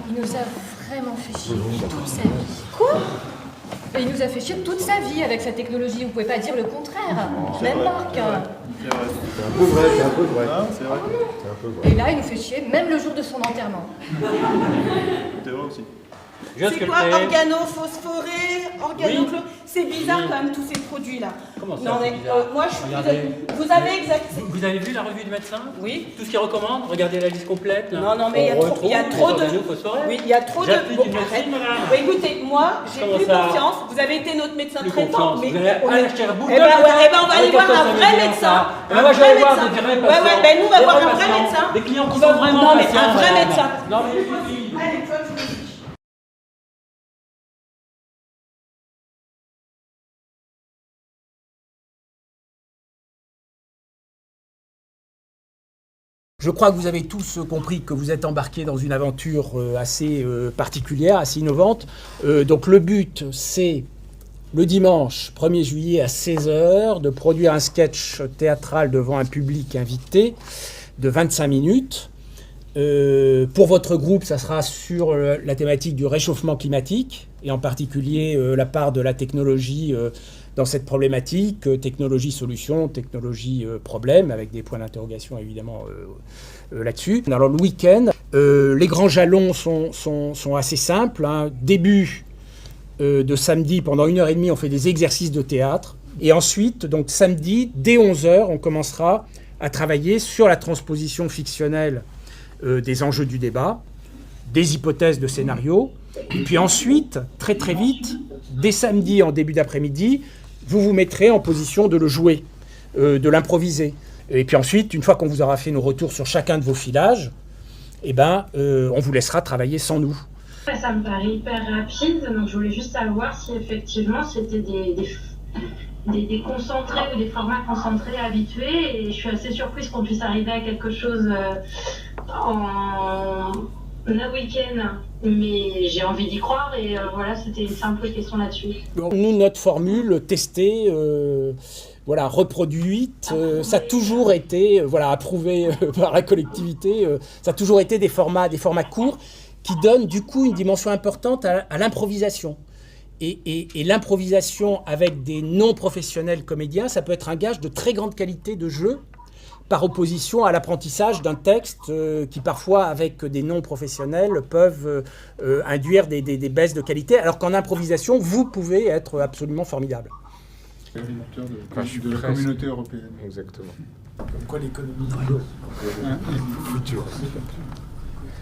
Il nous a vraiment fait chier toute sa vie. Quoi? Et il nous a fait chier toute sa vie avec sa technologie. Vous pouvez pas dire le contraire. Même Marc. C'est un peu vrai, c'est un peu vrai. Ah, c'est vrai. C'est un peu vrai. Et là, il nous fait chier même le jour de son enterrement. C'est vrai aussi. C'est quoi organophosphoré, organochlore? C'est bizarre quand même tous ces produits-là. Comment ça? Non, mais, moi je suis. Vous avez exact. Vous avez vu la revue du médecin? Oui. Tout ce qu'il recommande? Regardez la liste complète. Là. Non, mais il y a trop de. Oui, il y a trop de. J'applique une médecine, madame. Écoutez, moi j'ai plus confiance. Vous avez été notre médecin traitant. Mais on est acheté un bout de. Eh ben on va aller voir un vrai médecin. Moi je vais aller voir des vrais patients. Ouais, ben nous on va voir un vrai médecin. Des clients qui sont vraiment Non, mais patients. un vrai médecin. Non, mais. Allez, toi, tu me dis. Je crois que vous avez tous compris que vous êtes embarqués dans une aventure assez particulière, assez innovante. Donc le but, c'est le dimanche 1er juillet à 16h de produire un sketch théâtral devant un public invité de 25 minutes. Pour votre groupe, ça sera sur la thématique du réchauffement climatique et en particulier la part de la technologie dans cette problématique, technologie solution, technologie problème, avec des points d'interrogation évidemment là-dessus. Alors le week-end, les grands jalons sont assez simples. Hein. Début de samedi, pendant 1h30, on fait des exercices de théâtre. Et ensuite, donc samedi, dès 11h, on commencera à travailler sur la transposition fictionnelle des enjeux du débat, des hypothèses de scénario. Et puis ensuite, très très vite, dès samedi en début d'après-midi, vous vous mettrez en position de le jouer, de l'improviser. Et puis ensuite, une fois qu'on vous aura fait nos retours sur chacun de vos filages, eh ben, on vous laissera travailler sans nous. Ça me paraît hyper rapide, donc je voulais juste savoir si effectivement c'était des concentrés ou des formats concentrés habitués, et je suis assez surprise qu'on puisse arriver à quelque chose en un week-end, mais j'ai envie d'y croire et voilà, c'était une simple question là-dessus. Nous, notre formule testée, reproduite, ça a toujours été approuvé par la collectivité, ça a toujours été des formats courts qui donnent du coup une dimension importante à l'improvisation. Et l'improvisation avec des non-professionnels comédiens, ça peut être un gage de très grande qualité de jeu, par opposition à l'apprentissage d'un texte qui parfois, avec des non-professionnels, peuvent induire des baisses de qualité, alors qu'en improvisation, vous pouvez être absolument formidable. C'est de la communauté européenne. Exactement. Comme quoi l'économie future.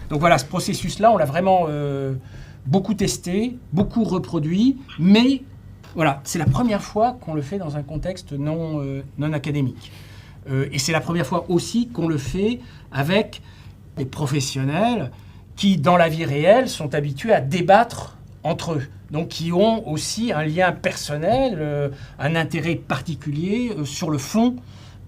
Donc voilà, ce processus-là, on l'a vraiment beaucoup testé, beaucoup reproduit, mais voilà, c'est la première fois qu'on le fait dans un contexte non académique. Et c'est la première fois aussi qu'on le fait avec des professionnels qui, dans la vie réelle, sont habitués à débattre entre eux. Donc qui ont aussi un lien personnel, un intérêt particulier sur le fond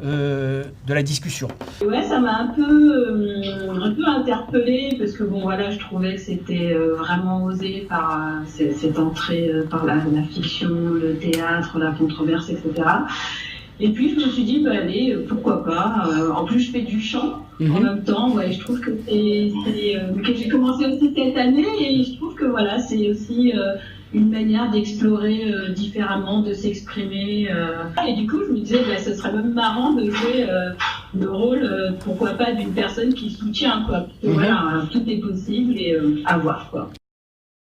de la discussion. Ouais, ça m'a un peu interpellée parce que bon voilà, je trouvais que c'était vraiment osé par cette entrée par la fiction, le théâtre, la controverse, etc. Et puis je me suis dit, allez, pourquoi pas. En plus, je fais du chant en même temps. Ouais, je trouve que que j'ai commencé aussi cette année et je trouve que voilà, c'est aussi une manière d'explorer différemment, de s'exprimer. Et du coup, je me disais, ce serait même marrant de jouer le rôle, pourquoi pas, d'une personne qui soutient, quoi. Parce que voilà, tout est possible et à voir, quoi.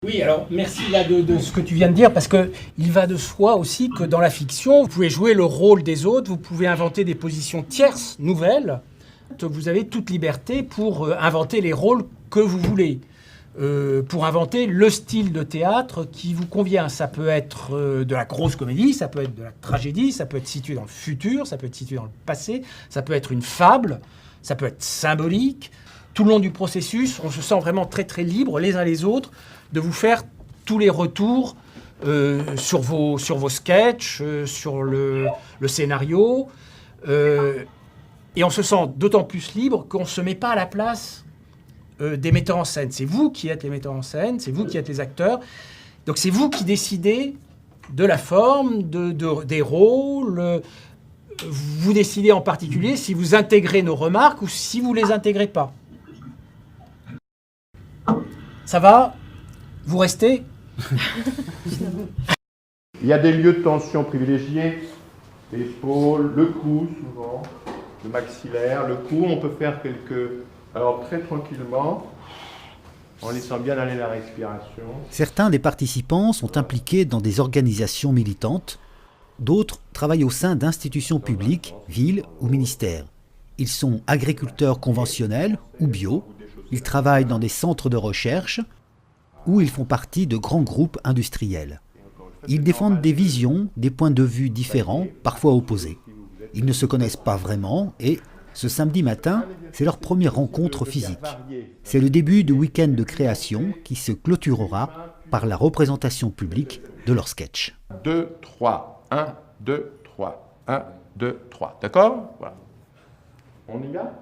Oui, alors merci là de ce que tu viens de dire, parce qu'il va de soi aussi que dans la fiction, vous pouvez jouer le rôle des autres, vous pouvez inventer des positions tierces, nouvelles. Vous avez toute liberté pour inventer les rôles que vous voulez, pour inventer le style de théâtre qui vous convient. Ça peut être de la grosse comédie, ça peut être de la tragédie, ça peut être situé dans le futur, ça peut être situé dans le passé, ça peut être une fable, ça peut être symbolique. Tout le long du processus, on se sent vraiment très très libre les uns les autres de vous faire tous les retours sur vos sketchs, sur le scénario. Et on se sent d'autant plus libre qu'on ne se met pas à la place des metteurs en scène. C'est vous qui êtes les metteurs en scène, c'est vous qui êtes les acteurs. Donc c'est vous qui décidez de la forme, des rôles. Vous décidez en particulier si vous intégrez nos remarques ou si vous ne les intégrez pas. Ça va? Vous restez? Il y a des lieux de tension privilégiés, l'épaule, le cou souvent, le maxillaire, le cou. On peut faire alors très tranquillement, en laissant bien aller la respiration. Certains des participants sont impliqués dans des organisations militantes, d'autres travaillent au sein d'institutions publiques, villes ou ministères. Ils sont agriculteurs conventionnels ou bio, ils travaillent dans des centres de recherche ou ils font partie de grands groupes industriels. Ils défendent des visions, des points de vue différents, parfois opposés. Ils ne se connaissent pas vraiment et, ce samedi matin, c'est leur première rencontre physique. C'est le début du week-end de création qui se clôturera par la représentation publique de leur sketch. 2, 3, 1, 2, 3, 1, 2, 3. D'accord? Voilà. On y va?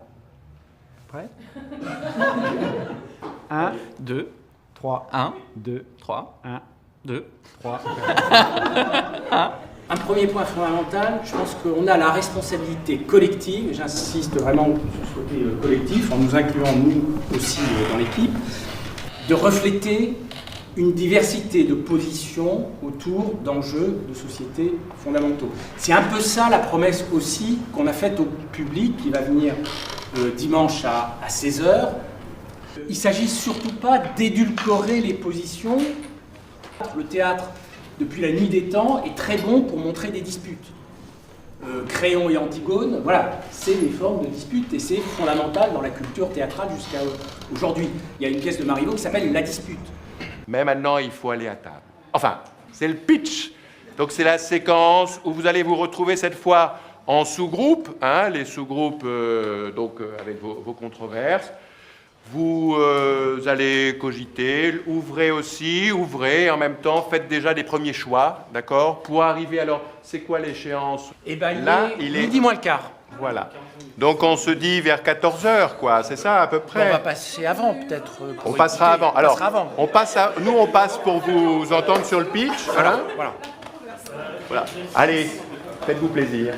Prêt? 1, 2, 3. 1, 2, 3. 1, 2, 3. Un premier point fondamental, je pense qu'on a la responsabilité collective, et j'insiste vraiment sur ce côté collectif, en nous incluant nous aussi dans l'équipe, de refléter une diversité de positions autour d'enjeux de société fondamentaux. C'est un peu ça la promesse aussi qu'on a faite au public qui va venir dimanche à 16h. Il ne s'agit surtout pas d'édulcorer les positions. Le théâtre, depuis la nuit des temps, est très bon pour montrer des disputes. Créon et Antigone, voilà, c'est des formes de disputes et c'est fondamental dans la culture théâtrale jusqu'à aujourd'hui. Il y a une pièce de Marivaux qui s'appelle La dispute. Mais maintenant, il faut aller à table. Enfin, c'est le pitch. Donc c'est la séquence où vous allez vous retrouver cette fois en sous-groupe, hein, les sous-groupes avec vos controverses. Vous allez cogiter, ouvrez, en même temps, faites déjà des premiers choix, d'accord? Pour arriver, alors, c'est quoi l'échéance? Eh bien, là, il est midi moins le quart. Voilà. Donc on se dit vers 14h, quoi, c'est ça à peu près? On va passer avant, peut-être. On passera avant. Alors, on passe pour vous entendre sur le pitch. Voilà. Voilà. Allez, faites-vous plaisir.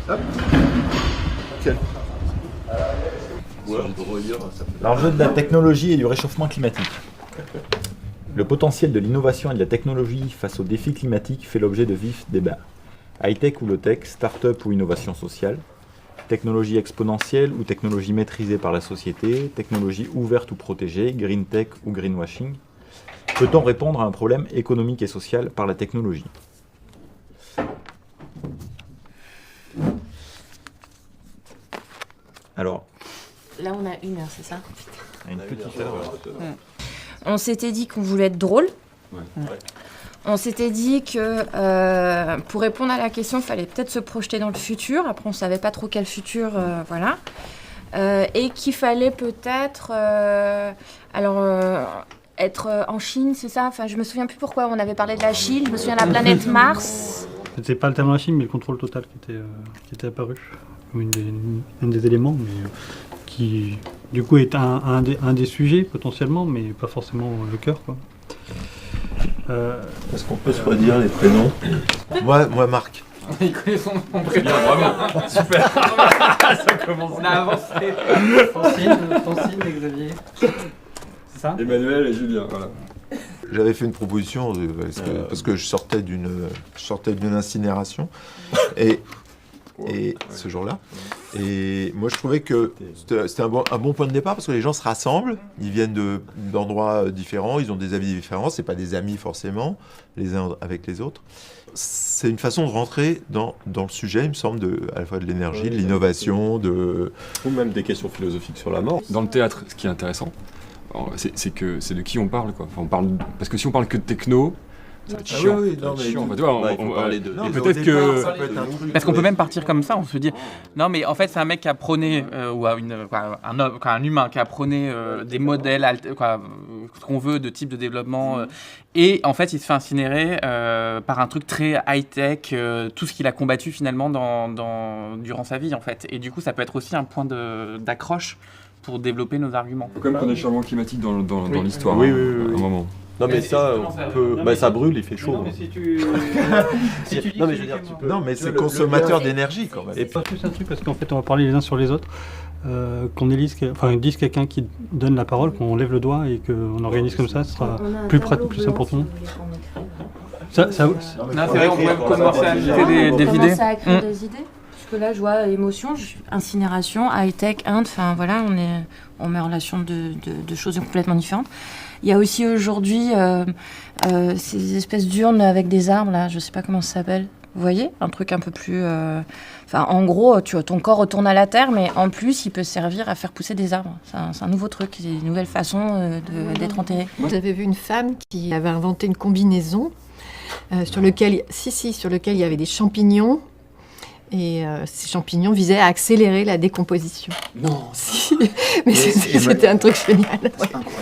Hop. Okay. L'enjeu de la technologie et du réchauffement climatique. Le potentiel de l'innovation et de la technologie face aux défis climatiques fait l'objet de vifs débats. High-tech ou low-tech, start-up ou innovation sociale, technologie exponentielle ou technologie maîtrisée par la société, technologie ouverte ou protégée, green tech ou greenwashing. Peut-on répondre à un problème économique et social par la technologie ? Alors, là, on a une heure, c'est ça? une petite heure. On s'était dit qu'on voulait être drôle. Ouais. On s'était dit que pour répondre à la question, il fallait peut-être se projeter dans le futur. Après, on ne savait pas trop quel futur, voilà. Et qu'il fallait peut-être être en Chine, c'est ça? Enfin, je me souviens plus pourquoi on avait parlé de la Chine. Je me souviens de la planète Mars. C'était pas le terme de la Chine, mais le contrôle total qui était apparu. Un des éléments, mais qui du coup est un des sujets potentiellement, mais pas forcément le cœur, quoi. Est-ce qu'on peut se redire les prénoms? Moi Marc. Il connaît son prénom. Vraiment. Super. Ça commence. On a avancé. Francine et Xavier. C'est ça? Emmanuel et Julien, voilà. J'avais fait une proposition parce que je sortais d'une incinération et ce jour-là. Et moi, je trouvais que c'était un bon point de départ parce que les gens se rassemblent, ils viennent d'endroits différents, ils ont des avis différents, c'est pas des amis forcément, les uns avec les autres. C'est une façon de rentrer dans le sujet, il me semble, à la fois de l'énergie, de l'innovation, ou même des questions philosophiques sur la mort. Dans le théâtre, ce qui est intéressant, c'est de qui on parle, quoi. Enfin, parce que si on parle que de techno, ça va être chiant. Oui, non, mais chiant. on va parler de... peut-être que... Parce qu'on peut même partir comme ça, on se dit... Non, mais en fait, c'est un mec qui a prôné, un humain qui a prôné des modèles, ce qu'on veut, de type de développement. Et en fait, il se fait incinérer par un truc très high-tech, tout ce qu'il a combattu finalement durant sa vie, en fait. Et du coup, ça peut être aussi un point d'accroche pour développer nos arguments. Il faut quand même qu'on ait le changement climatique dans l'histoire, oui, à un moment. Non mais ça, on peut... bah, ça brûle, il fait chaud. Non mais si tu... si tu dis non mais que je veux dire, celui tu qui- peux... Non, mais c'est le consommateur gaz- d'énergie quand même. Et Pas plus un truc parce qu'en fait on va parler les uns sur les autres. Qu'on élise, enfin dise quelqu'un qui donne la parole, qu'on lève le doigt et qu'on organise comme ça, ce sera plus pratique, plus simple pour tout le monde. Ça, Non, c'est vrai, on pourrait commencer à ajouter des idées. Commencer à écrire des idées. Parce que là, je vois émotion, incinération, high-tech, Inde, enfin voilà, on met en relation de choses complètement différentes. Il y a aussi aujourd'hui ces espèces d'urnes avec des arbres, là, je sais pas comment ça s'appelle. Vous voyez, un truc un peu plus... Enfin, en gros, ton corps retourne à la terre, mais en plus, il peut servir à faire pousser des arbres. C'est un nouveau truc, c'est une nouvelle façon d'être enterré. Vous avez vu une femme qui avait inventé une combinaison sur lequel il y avait des champignons. Et ces champignons visaient à accélérer la décomposition. Non. Si, mais c'était un truc génial.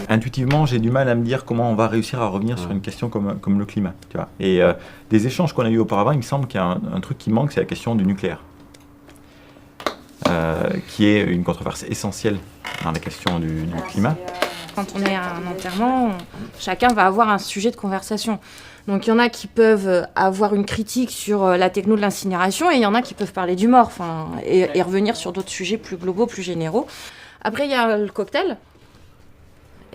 Intuitivement, j'ai du mal à me dire comment on va réussir à revenir sur une question comme le climat. Tu vois. Et des échanges qu'on a eu auparavant, il me semble qu'il y a un truc qui manque, c'est la question du nucléaire, qui est une controverse essentielle dans la question du climat. Quand on est à un enterrement, chacun va avoir un sujet de conversation. Donc il y en a qui peuvent avoir une critique sur la techno de l'incinération et il y en a qui peuvent parler du mort, et revenir sur d'autres sujets plus globaux, plus généraux. Après il y a le cocktail.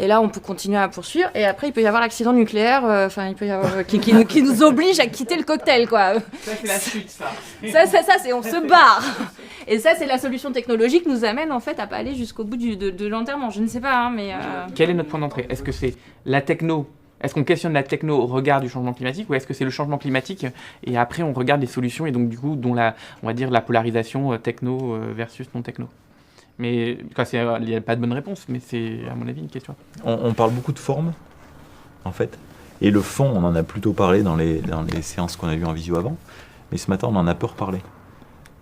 Et là, on peut continuer à poursuivre. Et après, il peut y avoir l'accident nucléaire, il peut y avoir qui nous oblige à quitter le cocktail, quoi. Ça, c'est la suite, ça. Ça, c'est on se barre. Et ça, c'est la solution technologique nous amène en fait à pas aller jusqu'au bout de l'enterrement. Je ne sais pas, mais. Quel est notre point d'entrée? Est-ce que c'est la techno? Est-ce qu'on questionne la techno au regard du changement climatique ou est-ce que c'est le changement climatique et après on regarde les solutions et donc du coup dont on va dire la polarisation techno versus non techno? Mais il n'y a pas de bonne réponse, mais c'est à mon avis une question. On parle beaucoup de forme, en fait. Et le fond, on en a plutôt parlé dans les séances qu'on a vues en visio avant. Mais ce matin, on en a peu reparlé.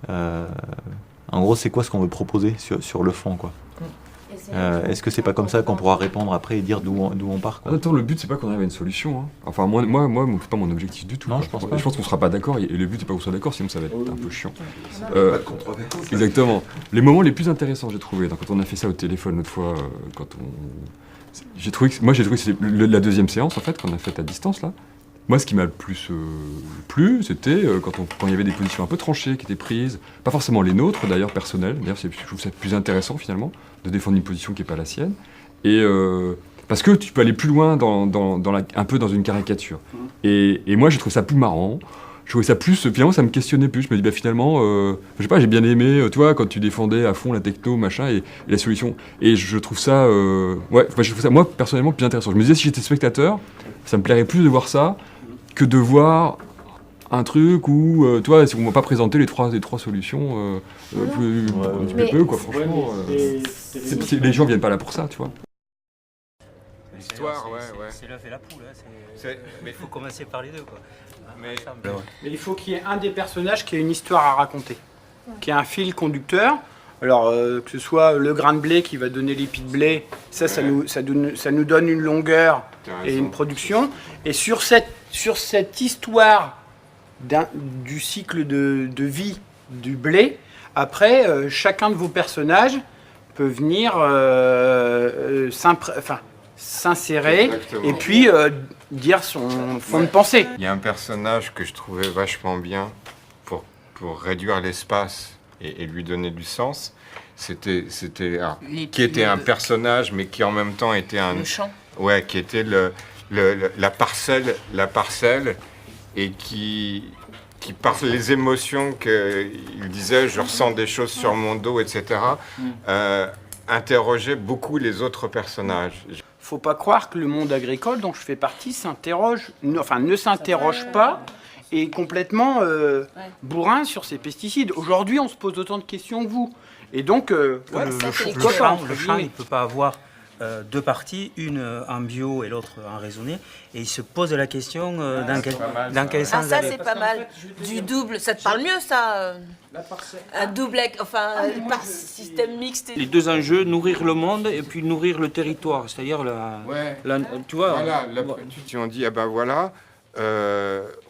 En gros, c'est quoi ce qu'on veut proposer sur le fond, quoi. Est-ce que c'est pas comme ça qu'on pourra répondre après et dire d'où on part, quoi. Attends, le but c'est pas qu'on arrive à une solution. Hein. Enfin, moi, c'est pas mon objectif du tout. Non, quoi. je pense pas. Je pense qu'on sera pas d'accord et le but c'est pas qu'on soit d'accord, sinon ça va être un peu chiant. Pas de controverse. Exactement. Les moments les plus intéressants, j'ai trouvé, quand on a fait ça au téléphone l'autre fois, j'ai trouvé que c'est la deuxième séance en fait qu'on a faite à distance là. Moi, ce qui m'a le plus plu, c'était quand il y avait des positions un peu tranchées qui étaient prises, pas forcément les nôtres d'ailleurs, personnelles. D'ailleurs, je trouve ça plus intéressant finalement de défendre une position qui n'est pas la sienne. Et parce que tu peux aller plus loin un peu dans une caricature. Et moi, j'ai trouvé ça plus marrant. Je trouvais ça plus, finalement, ça me questionnait plus. Je me dis, finalement, je sais pas, j'ai bien aimé, tu vois, quand tu défendais à fond la techno, machin, et la solution. Et je trouve ça, je trouve ça, moi, personnellement, plus intéressant. Je me disais, si j'étais spectateur, ça me plairait plus de voir ça que de voir un truc où, tu vois, si on ne va pas présenter les trois solutions un petit peu, quoi, franchement. Les gens viennent pas là pour ça, tu vois. L'histoire, ouais. C'est l'œuf et la poule, Mais il faut commencer par les deux, quoi. Mais il faut qu'il y ait un des personnages qui ait une histoire à raconter, qui ait un fil conducteur. Alors, que ce soit le grain de blé qui va donner l'épi de blé, ça nous donne une longueur et une production. Et sur cette histoire du cycle de vie du blé, après, chacun de vos personnages peut venir s'insérer et puis dire son fond de pensée. Il y a un personnage que je trouvais vachement bien pour réduire l'espace et lui donner du sens. Qui était un personnage, mais qui en même temps était un... Le champ. Ouais, qui était la parcelle et qui par les émotions qu'il disait, je ressens des choses sur mon dos, etc., interrogeait beaucoup les autres personnages. Faut pas croire que le monde agricole dont je fais partie ne s'interroge pas et est complètement bourrin sur ces pesticides. Aujourd'hui, on se pose autant de questions que vous. Et donc, le champ, il ne peut pas avoir deux parties, une en bio et l'autre en raisonné. Et il se pose la question dans quel sens ça, c'est pas mal. Du double, ça te parle mieux, ça un double, par système mixte. Les deux enjeux, nourrir le monde et puis nourrir le territoire. C'est-à-dire, tu vois... Voilà, on dit,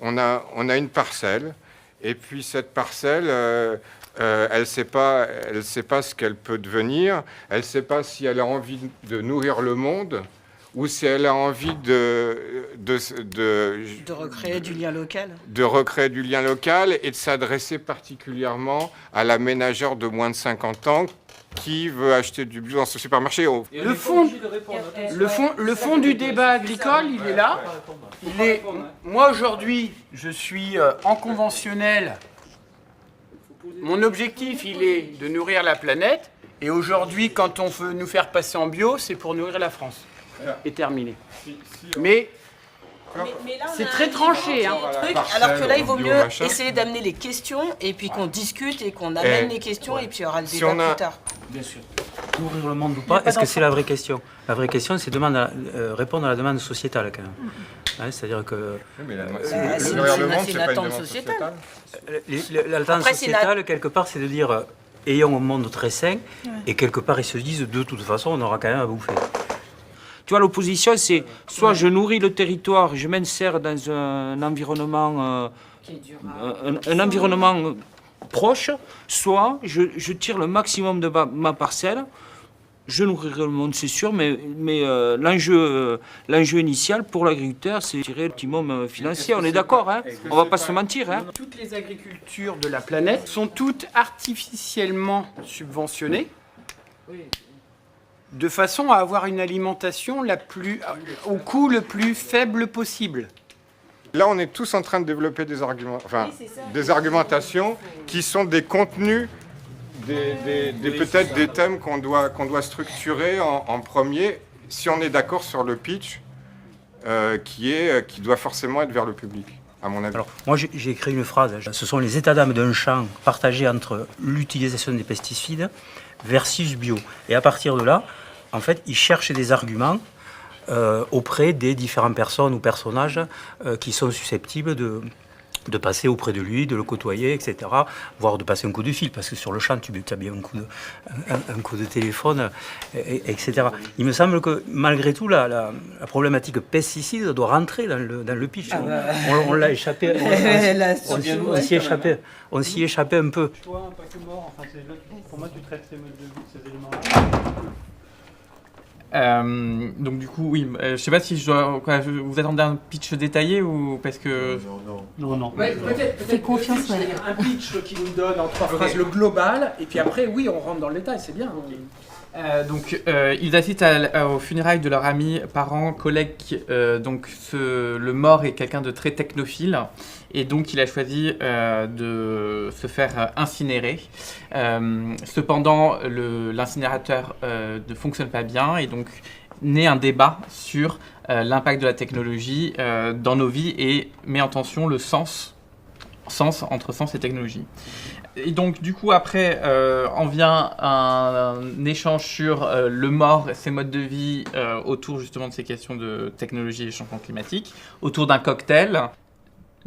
on a une parcelle, et puis cette parcelle... elle ne sait pas ce qu'elle peut devenir, elle ne sait pas si elle a envie de nourrir le monde ou si elle a envie de recréer du lien local. De recréer du lien local et de s'adresser particulièrement à la ménagère de moins de 50 ans qui veut acheter du bio dans ce supermarché. Le fond du débat agricole, il est là. Moi, aujourd'hui, je suis en conventionnel. Mon objectif, il est de nourrir la planète. Et aujourd'hui, quand on veut nous faire passer en bio, c'est pour nourrir la France. Et terminé. Mais c'est très tranché. Hein. Alors que là, il vaut mieux essayer d'amener les questions et puis qu'on discute et qu'on amène les questions et puis il y aura le débat plus tard. Bien sûr. Nourrir le monde ou pas, est-ce que c'est la vraie question? La vraie question, c'est répondre à la demande sociétale quand même. Hein, c'est-à-dire que... nourrir le monde, c'est pas une demande sociétale. L'attente sociétale, quelque part, c'est de dire ayons un monde très sain et quelque part, ils se disent de toute façon, on aura quand même à bouffer. Tu vois, l'opposition, c'est soit je nourris le territoire, je m'insère dans un environnement, un environnement proche, soit je tire le maximum de ma parcelle, je nourrirai le monde, c'est sûr, mais l'enjeu initial pour l'agriculteur, c'est tirer le optimum financier. On est d'accord, hein? On ne va pas se mentir. Hein? Toutes les agricultures de la planète sont toutes artificiellement subventionnées. De façon à avoir une alimentation au coût le plus faible possible. Là, on est tous en train de développer des argumentations qui sont des contenus, peut-être des thèmes qu'on doit structurer en premier, si on est d'accord sur le pitch, qui doit forcément être vers le public, à mon avis. Alors, moi, j'ai écrit une phrase. Ce sont les états d'âme d'un champ partagés entre l'utilisation des pesticides versus bio. Et à partir de là, en fait, il cherche des arguments auprès des différentes personnes ou personnages qui sont susceptibles de passer auprès de lui, de le côtoyer, etc. Voire de passer un coup de fil, parce que sur le champ, tu as bien un coup de téléphone, etc. Il me semble que malgré tout, la problématique pesticide doit rentrer dans le pitch. On l'a échappé. On s'y échappait un peu. Toi, pas que mort, enfin, pour moi, tu traites ces modes de vie, ces éléments-là. Donc du coup, oui, je sais pas si je dois... vous attendez un pitch détaillé ou parce que... Non. Ouais, peut-être confiance, c'est-à-dire un pitch qui nous donne en 3 phrases le global, et puis après, oui, on rentre dans le détail, c'est bien. Ils assistent aux funérailles de leur ami, parent, collègue. Le mort est quelqu'un de très technophile. Et donc, il a choisi de se faire incinérer. Cependant, l'incinérateur ne fonctionne pas bien. Et donc, naît un débat sur l'impact de la technologie dans nos vies et met en tension le sens entre sens et technologie. Et donc, du coup, après, en vient un échange sur le mort, ses modes de vie, autour justement de ces questions de technologie et changement climatique, autour d'un cocktail.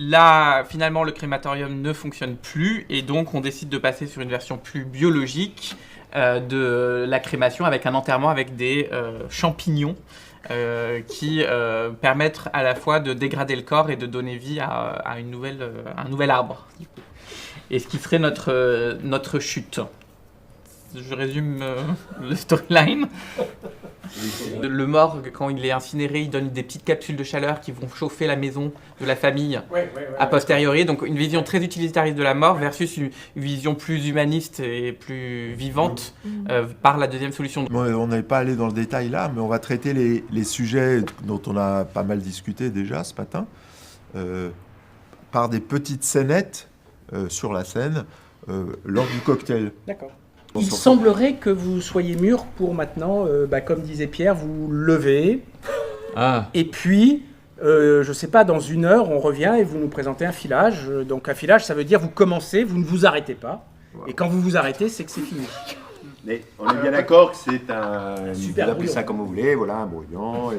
Là, finalement, le crématorium ne fonctionne plus et donc on décide de passer sur une version plus biologique de la crémation avec un enterrement avec des champignons qui permettent à la fois de dégrader le corps et de donner vie à un nouvel arbre. Et ce qui serait notre chute. Je résume le storyline. Le mort, quand il est incinéré, il donne des petites capsules de chaleur qui vont chauffer la maison de la famille a posteriori. Donc une vision très utilitariste de la mort versus une vision plus humaniste et plus vivante par la deuxième solution. On n'est pas allé dans le détail là, mais on va traiter les sujets dont on a pas mal discuté déjà ce matin par des petites scénettes sur la scène lors du cocktail. D'accord. Il semblerait que vous soyez mûrs pour maintenant, comme disait Pierre, vous lever. Et puis, je ne sais pas, dans 1 heure, on revient et vous nous présentez un filage. Donc un filage, ça veut dire vous commencez, vous ne vous arrêtez pas. Et quand vous vous arrêtez, c'est que c'est fini. Mais on est bien d'accord que c'est un... Super vous appelez ça comme vous voulez, voilà, un brouillon.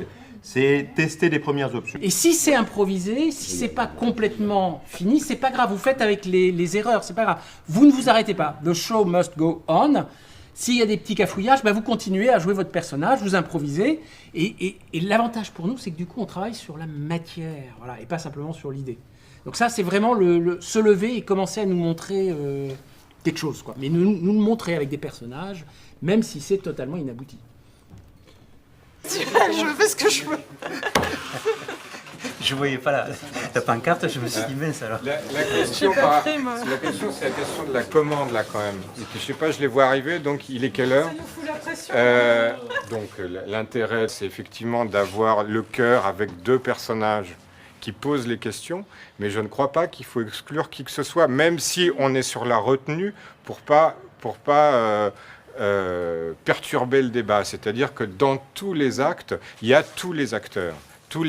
C'est tester les premières options. Et si c'est improvisé, si c'est pas complètement fini, c'est pas grave. Vous faites avec les erreurs, c'est pas grave. Vous ne vous arrêtez pas. The show must go on. S'il y a des petits cafouillages, vous continuez à jouer votre personnage, vous improvisez. Et l'avantage pour nous, c'est que du coup, on travaille sur la matière, voilà, et pas simplement sur l'idée. Donc ça, c'est vraiment se lever et commencer à nous montrer quelque chose, quoi. Mais nous le montrer avec des personnages, même si c'est totalement inabouti. Je fais ce que je veux. Je voyais pas la pancarte, je me suis dit mince alors. La question, c'est la question de la commande là quand même. Et puis, je sais pas, je les vois arriver, donc il est quelle heure? Ça nous fout la pression. Donc l'intérêt, c'est effectivement d'avoir le cœur avec 2 personnages qui posent les questions, mais je ne crois pas qu'il faut exclure qui que ce soit, même si on est sur la retenue, pour pas perturber le débat. C'est-à-dire que dans tous les actes, il y a tous les acteurs. Tous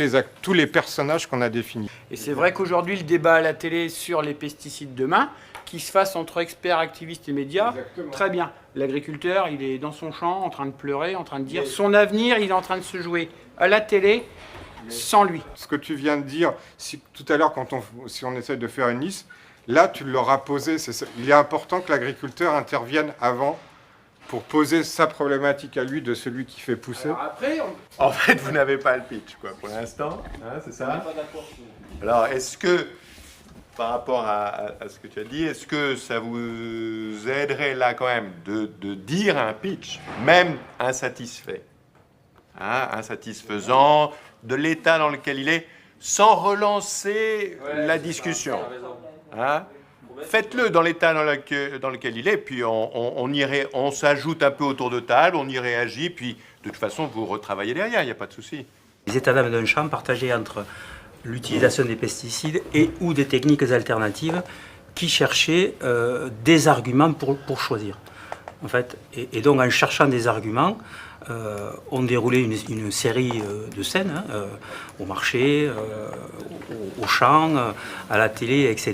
les personnages qu'on a définis. Et c'est vrai qu'aujourd'hui, le débat à la télé sur les pesticides demain, qui se fasse entre experts, activistes et médias, exactement. Très bien. L'agriculteur, il est dans son champ, en train de pleurer, en train de dire son avenir, il est en train de se jouer à la télé, sans lui. Ce que tu viens de dire, tout à l'heure, si on essaie de faire une liste, là, tu l'auras posé. Il est important que l'agriculteur intervienne avant pour poser sa problématique à lui de celui qui fait pousser. Alors après, En fait, vous n'avez pas le pitch, quoi, pour l'instant, hein, c'est ça? Alors, est-ce que, par rapport à ce que tu as dit, est-ce que ça vous aiderait là quand même de dire un pitch, même insatisfait, hein, insatisfaisant, de l'état dans lequel il est, sans relancer la discussion, hein? Faites-le dans l'état dans lequel il est, puis on s'ajoute un peu autour de table, on y réagit, puis de toute façon, vous retravaillez derrière, il n'y a pas de souci. Les états d'âme d'un champ partagés entre l'utilisation des pesticides et ou des techniques alternatives qui cherchaient des arguments pour choisir. En fait, et donc en cherchant des arguments, on déroulait une série de scènes au marché, au champ, à la télé, etc.,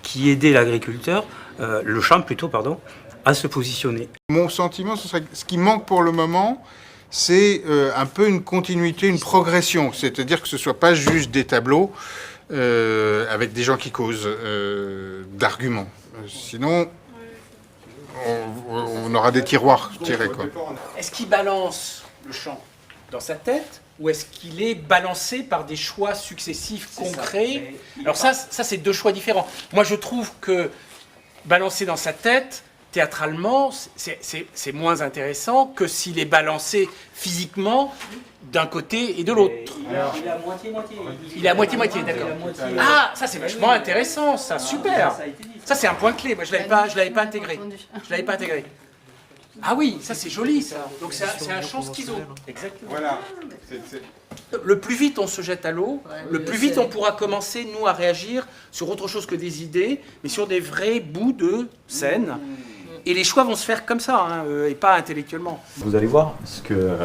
qui aidaient l'agriculteur, le champ plutôt, pardon, à se positionner. Mon sentiment, ce serait ce qui manque pour le moment, c'est un peu une continuité, une progression. C'est-à-dire que ce ne soit pas juste des tableaux avec des gens qui causent d'arguments. Sinon, on aura des tiroirs tirés, quoi. est-ce qu'il balance le champ dans sa tête ou est-ce qu'il est balancé par des choix successifs concrets? Alors ça c'est 2 choix différents. Moi, je trouve que balancer dans sa tête, théâtralement, c'est moins intéressant que s'il est balancé physiquement d'un côté et de l'autre. Il est à moitié-moitié. Il est à moitié-moitié, d'accord. Ah, ça c'est vachement intéressant, ça, super. Ça c'est un point clé, moi je l'avais pas intégré. Je l'avais pas intégré. Ah oui, ça c'est joli ça. Donc c'est un champ schizo. Exactement. Voilà. Le plus vite on se jette à l'eau, le plus vite on pourra commencer, nous, à réagir sur autre chose que des idées, mais sur des vrais bouts de scène. Et les choix vont se faire comme ça, hein, et pas intellectuellement. Vous allez voir, ce que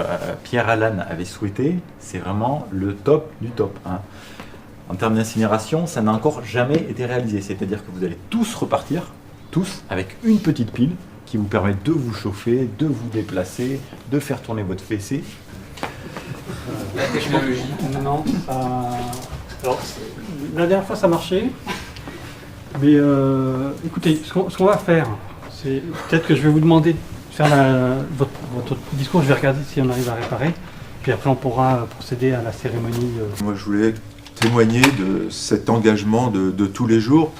Pierre Allan avait souhaité, c'est vraiment le top du top, hein. En termes d'incinération, ça n'a encore jamais été réalisé. C'est-à-dire que vous allez tous repartir, tous, avec une petite pile qui vous permet de vous chauffer, de vous déplacer, de faire tourner votre fessée. La technologie. Non. Alors, la dernière fois, ça marchait. Mais écoutez, ce qu'on va faire, c'est peut-être que je vais vous demander de faire votre discours. Je vais regarder si on arrive à réparer. Puis après, on pourra procéder à la cérémonie. Moi, je voulais témoigner de cet engagement de tous les jours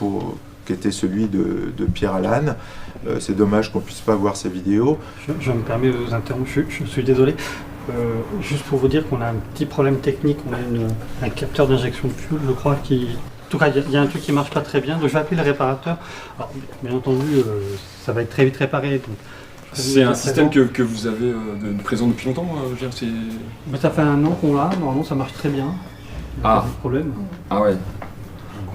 qui était celui de Pierre Allan. C'est dommage qu'on ne puisse pas voir ces vidéos. Je me permets de vous interrompre, je suis désolé. Juste pour vous dire qu'on a un petit problème technique, on a un capteur d'injection de fuel, je crois, qui... En tout cas, il y a un truc qui ne marche pas très bien, donc je vais appeler le réparateur. Alors, bien entendu, ça va être très vite réparé. C'est un système que vous avez de présent depuis longtemps, Mais ça fait 1 an qu'on l'a, normalement ça marche très bien. Pas de problème. Ah ouais.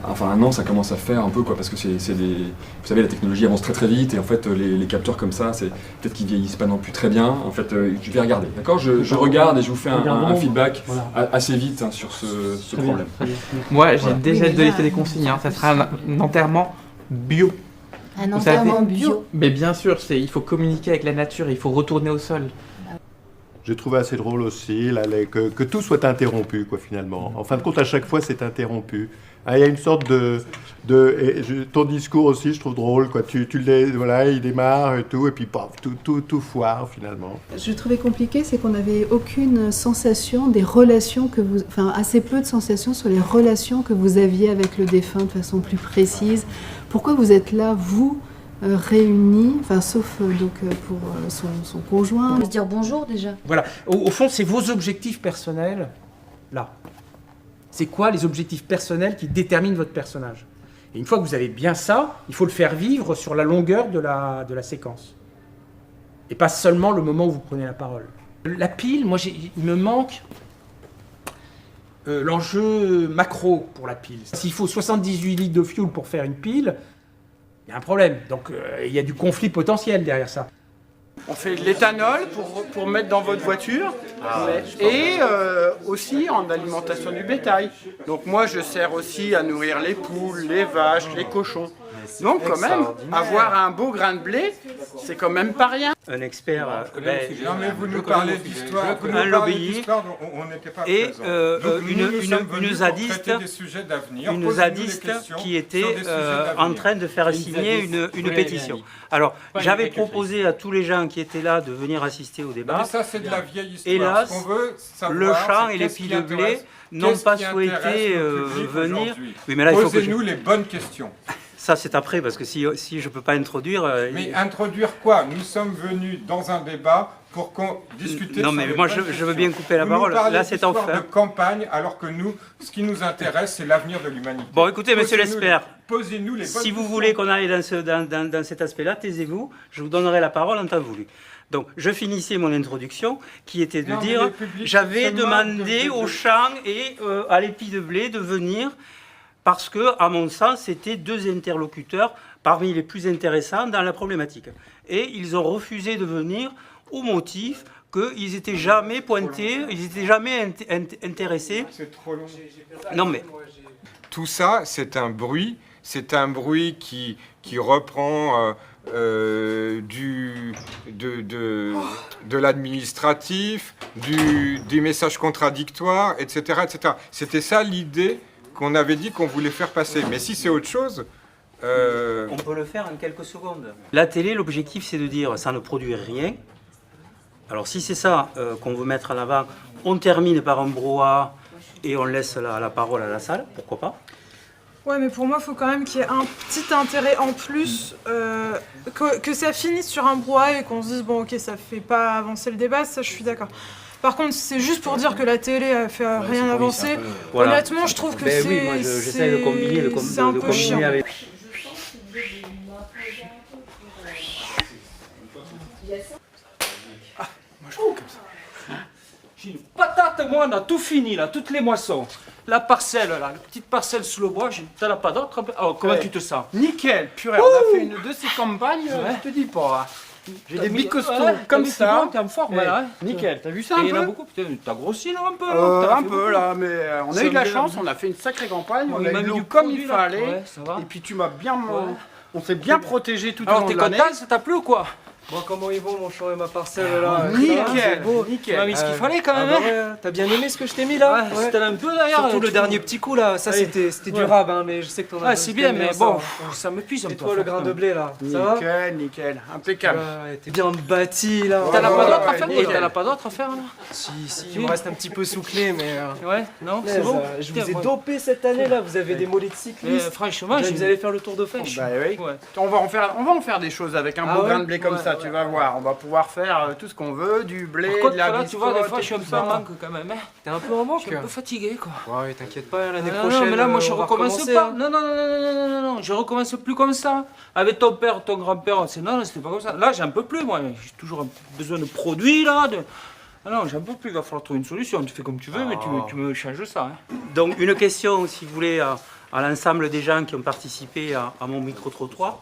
Enfin, 1 an, ça commence à faire un peu, quoi, parce que vous savez, la technologie avance très très vite, et en fait, les capteurs comme ça, c'est peut-être qu'ils vieillissent pas non plus très bien. En fait, je vais regarder, d'accord, je regarde et je vous fais un feedback assez vite, hein, sur ce problème. Moi, j'ai déjà donné des consignes, hein. Ça sera un enterrement bio. Un enterrement bio. Mais bien sûr, il faut communiquer avec la nature, il faut retourner au sol. J'ai trouvé assez drôle aussi là, que tout soit interrompu, quoi, finalement. En fin de compte, à chaque fois, c'est interrompu. Ah, il y a une sorte ton discours aussi, je trouve drôle, quoi. Voilà, il démarre et tout, et puis paf, tout foire, finalement. Je trouvais compliqué, c'est qu'on n'avait aucune sensation des relations assez peu de sensations sur les relations que vous aviez avec le défunt de façon plus précise. Pourquoi vous êtes là, vous, réunis, enfin sauf pour son conjoint. On peut se dire bonjour déjà. Voilà, au fond, c'est vos objectifs personnels, là. C'est quoi les objectifs personnels qui déterminent votre personnage? Et une fois que vous avez bien ça, il faut le faire vivre sur la longueur de la séquence. Et pas seulement le moment où vous prenez la parole. La pile, moi, il me manque l'enjeu macro pour la pile. S'il faut 78 litres de fuel pour faire une pile, il y a un problème. Donc il y a du conflit potentiel derrière ça. On fait de l'éthanol pour mettre dans votre voiture et aussi en alimentation du bétail. Donc moi je sers aussi à nourrir les poules, les vaches, les cochons. Donc quand même, avoir un beau grain de blé, c'est quand même pas rien. Un expert, non mais vous nous parlez d'histoire, un lobbyiste et une zadiste qui était en train de faire signer une pétition. Alors j'avais proposé à tous les gens qui étaient là de venir assister au débat. Mais ça c'est de la vieille histoire. Hélas, Ce qu'on veut savoir, le champ et les piles de blé n'ont pas souhaité venir. Oui, mais là, posez-nous les bonnes questions. Ça, c'est après, parce que si je ne peux pas introduire... Mais introduire quoi? Nous sommes venus dans un débat pour discuter... Non, mais moi, je veux bien couper la parole. Là, c'est en fait. De campagne, alors que nous, ce qui nous intéresse, c'est l'avenir de l'humanité. Bon, écoutez, monsieur l'expert, posez-nous les bonnes si vous questions. voulez qu'on aille dans cet aspect-là, taisez-vous, je vous donnerai la parole en temps voulu. Donc, je finissais mon introduction, qui était de dire, j'avais demandé aux champs et à l'épi de blé de venir... Parce que, à mon sens, c'était deux interlocuteurs parmi les plus intéressants dans la problématique. Et ils ont refusé de venir au motif qu'ils n'étaient jamais pointés, ils n'étaient jamais intéressés. C'est trop long. Non mais... Tout ça, c'est un bruit qui reprend de l'administratif, des messages contradictoires, etc. etc. C'était ça l'idée qu'on avait dit qu'on voulait faire passer. Mais si c'est autre chose... On peut le faire en quelques secondes. La télé, l'objectif, c'est de dire ça ne produit rien. Alors si c'est ça qu'on veut mettre en avant, on termine par un brouhaha et on laisse la parole à la salle, pourquoi pas? Ouais, mais pour moi, il faut quand même qu'il y ait un petit intérêt en plus, que ça finisse sur un brouhaha et qu'on se dise, bon ok, ça fait pas avancer le débat, ça je suis d'accord. Par contre, c'est juste pour dire que la télé a fait rien avancer. Voilà. Honnêtement, je trouve que c'est... Oui, moi j'essaie de combiner, avec... Ah, moi je trouve comme ça. J'ai une patate, moi, on a tout fini, là, toutes les moissons. La parcelle, là, la petite parcelle sous le bois, t'en as pas d'autre? Alors, comment tu te sens? Nickel, purée, on a fait une de ces campagnes, je te dis pas. J'ai des bicostaux comme ça. T'es en forme, là. Nickel, t'as vu ça un peu? Il y en a beaucoup, putain, t'as grossi là un peu. Un peu là, mais on a eu de la chance, on a fait une sacrée campagne, on a eu l'eau comme il fallait. Et puis tu m'as bien... On s'est bien protégé tout au long de l'année. Alors t'es content, ça t'a plu ou quoi? Bon, comment ils vont, mon champ et ma parcelle là? Nickel, nickel. Tu m'as mis ce qu'il fallait quand même. Ouais, t'as bien aimé ce que je t'ai mis là? Ouais, c'était un peu d'ailleurs. Surtout le dernier petit coup là, ça c'était durable, hein, mais je sais que t'en as. Ah, c'est bien, mais bon, ça me puise un peu. Et toi, le grain de blé là, ça va? Nickel, nickel, impeccable. T'es bien bâti là. T'en as pas d'autres à faire? T'en as pas d'autres à faire là? Si, il me reste un petit peu sous clé, mais. Ouais, non, c'est bon. Je vous ai dopé cette année là, vous avez des mollets de cyclistes. Franchement, vous allez faire le tour de fèche. Bah oui. On va en faire des choses avec un beau grain de blé comme ça, tu vas voir. On va pouvoir faire tout ce qu'on veut, du blé, de la biscotte. Tu vois, des fois je suis un peu en manque quand même. T'es un peu en manque? Je suis un peu fatigué quoi. Ouais, t'inquiète pas, l'année prochaine. Non, mais là moi je recommence pas. Hein. Non, je recommence plus comme ça. Avec ton père, ton grand-père, non, c'était pas comme ça. Là j'en peux plus moi. J'ai toujours besoin de produits là. Non, j'en peux plus. Il va falloir trouver une solution. Tu fais comme tu veux, mais tu me changes ça. Hein. Donc une question, si vous voulez, à l'ensemble des gens qui ont participé à mon micro-trottoir.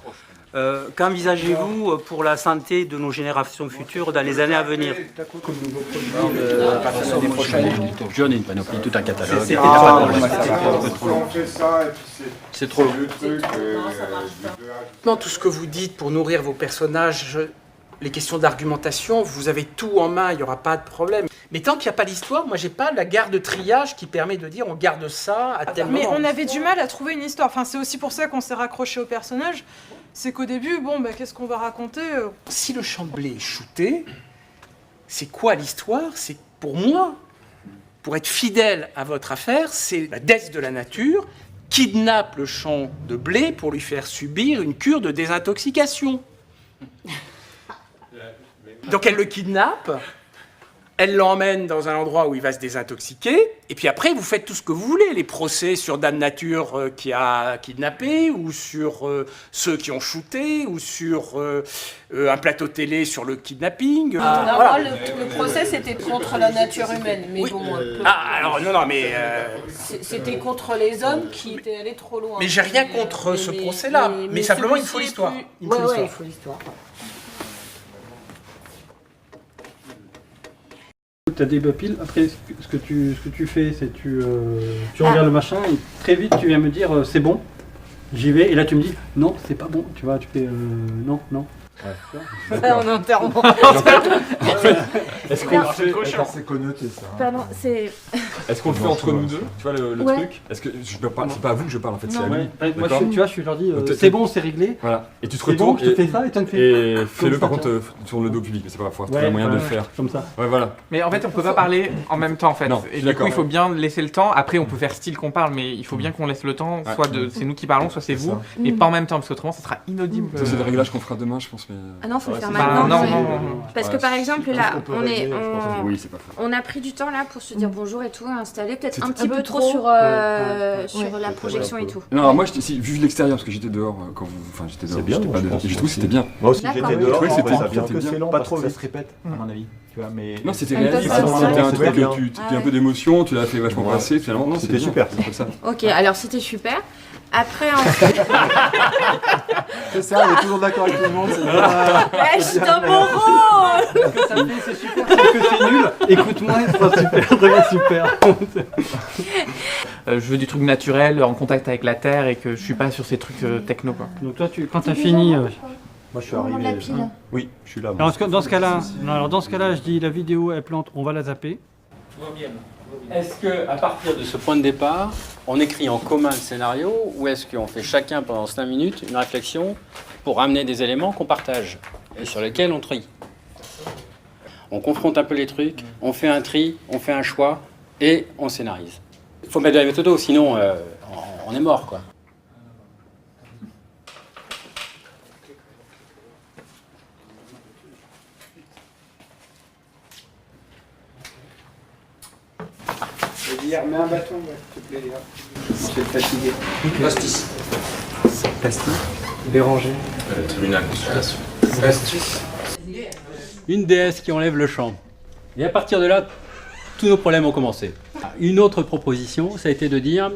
Qu'envisagez-vous pour la santé de nos générations futures dans les années à venir? L'année prochaine, une étape jaune et une panoplie, tout un catalogue. C'est trop long. Maintenant, tout ce que vous dites pour nourrir vos personnages, les questions d'argumentation, vous avez tout en main, il n'y aura pas de problème. Mais tant qu'il n'y a pas l'histoire, moi j'ai pas la garde de triage qui permet de dire on garde ça à tel moment. Mais on avait du mal à trouver une histoire. Enfin, c'est aussi pour ça qu'on s'est raccroché au personnage. C'est qu'au début, bon, bah, qu'est-ce qu'on va raconter Si le champ de blé est shooté, c'est quoi l'histoire? C'est pour moi, pour être fidèle à votre affaire, c'est la death de la nature kidnappe le champ de blé pour lui faire subir une cure de désintoxication. Donc elle le kidnappe, elle l'emmène dans un endroit où il va se désintoxiquer, et puis après vous faites tout ce que vous voulez, les procès sur Dame Nature qui a kidnappé, ou sur ceux qui ont shooté, ou sur un plateau télé sur le kidnapping. Non, Voilà. moi, le procès c'était contre la nature humaine, mais bon. Alors non, mais... C'était contre les hommes qui étaient allés trop loin. Mais j'ai rien contre ce procès-là, mais simplement il faut l'histoire. Il faut l'histoire. Tu as des piles, après ce que tu fais, c'est tu regardes le machin et très vite tu viens me dire c'est bon, j'y vais, et là tu me dis non, c'est pas bon, tu vois, tu fais non. Ouais. Ça, on enterre. Est-ce qu'on C'est connoté ça. Pardon, c'est... Est-ce qu'on le fait entre nous deux, tu vois le Ouais. truc? Est-ce que c'est pas à vous que je parle en fait, c'est à lui. Moi je leur dis c'est bon, c'est réglé. Voilà. Et tu te C'est bon, retournes je te fais ça et tu me fais. et fais-le Comme par ça, contre sur le dos public, mais c'est pas grave, faut trouver un moyen de le faire. Comme ça. Ouais, voilà. Mais en fait, on peut pas parler en même temps, en fait. Non, et du coup, d'accord, il faut ouais. bien laisser le temps. Après, on peut faire style qu'on parle, mais il faut bien qu'on laisse le temps. Ouais. Soit c'est nous qui parlons, soit c'est vous, mais pas en même temps, parce qu'autrement, ça sera inaudible. Ça, c'est des réglages qu'on fera demain, je pense. Mais... Ah non, faut le faire Bah, maintenant. non, ouais. non. Parce que Ouais. par exemple, là, Oui, c'est pas faux. on a pris du temps là pour se dire bonjour et tout, installer peut-être un un petit peu peu trop trop. sur Ouais. la projection et tout. Non, alors moi, vu de l'extérieur, parce que j'étais dehors quand vous. Enfin, j'étais dehors. bien, j'étais pas je dedans. pense Et je trouve que c'était bien. Moi aussi, D'accord. j'étais Je dehors. trouvais que en vrai, c'était ça vient c'était que bien. c'est lent, Pas parce trop que ça vite. se répète, à mon avis. Tu vois, mais... Non, c'était Ah, toi, réaliste. ça, C'était c'est un vrai. truc que tu Ah un peu d'émotion, tu l'as fait vachement Ouais. passer, finalement. Non, C'était super. C'est ça. Ok, alors c'était super. Après, en fait... C'est ça, on est toujours d'accord avec tout le monde. je suis dans mon rôle. Ce que ça fait, c'est super, sauf que c'est nul. Écoute-moi, c'est pas super, vraiment super. Je veux du truc naturel, en contact avec la terre, et que je suis pas sur ces trucs techno, quoi. Donc toi, quand tu as fini... Moi, je suis arrivé. Oui, je suis là. moi. Alors, dans ce cas-là, je dis la vidéo est plante, on va la zapper. Est-ce qu'à partir de ce point de départ, on écrit en commun le scénario ou est-ce qu'on fait chacun pendant 5 minutes une réflexion pour amener des éléments qu'on partage et sur lesquels on trie? On confronte un peu les trucs, on fait un tri, on fait un choix et on scénarise. Il faut mettre de la méthode, sinon on est mort, quoi. Mets un bâton, s'il te plaît, Léa. Je vais te fatiguer. Pastis. Pastis. Béranger. Tribunal de consultation. Pastis. Une déesse qui enlève le champ. Et à partir de là, tous nos problèmes ont commencé. Une autre proposition, ça a été de dire,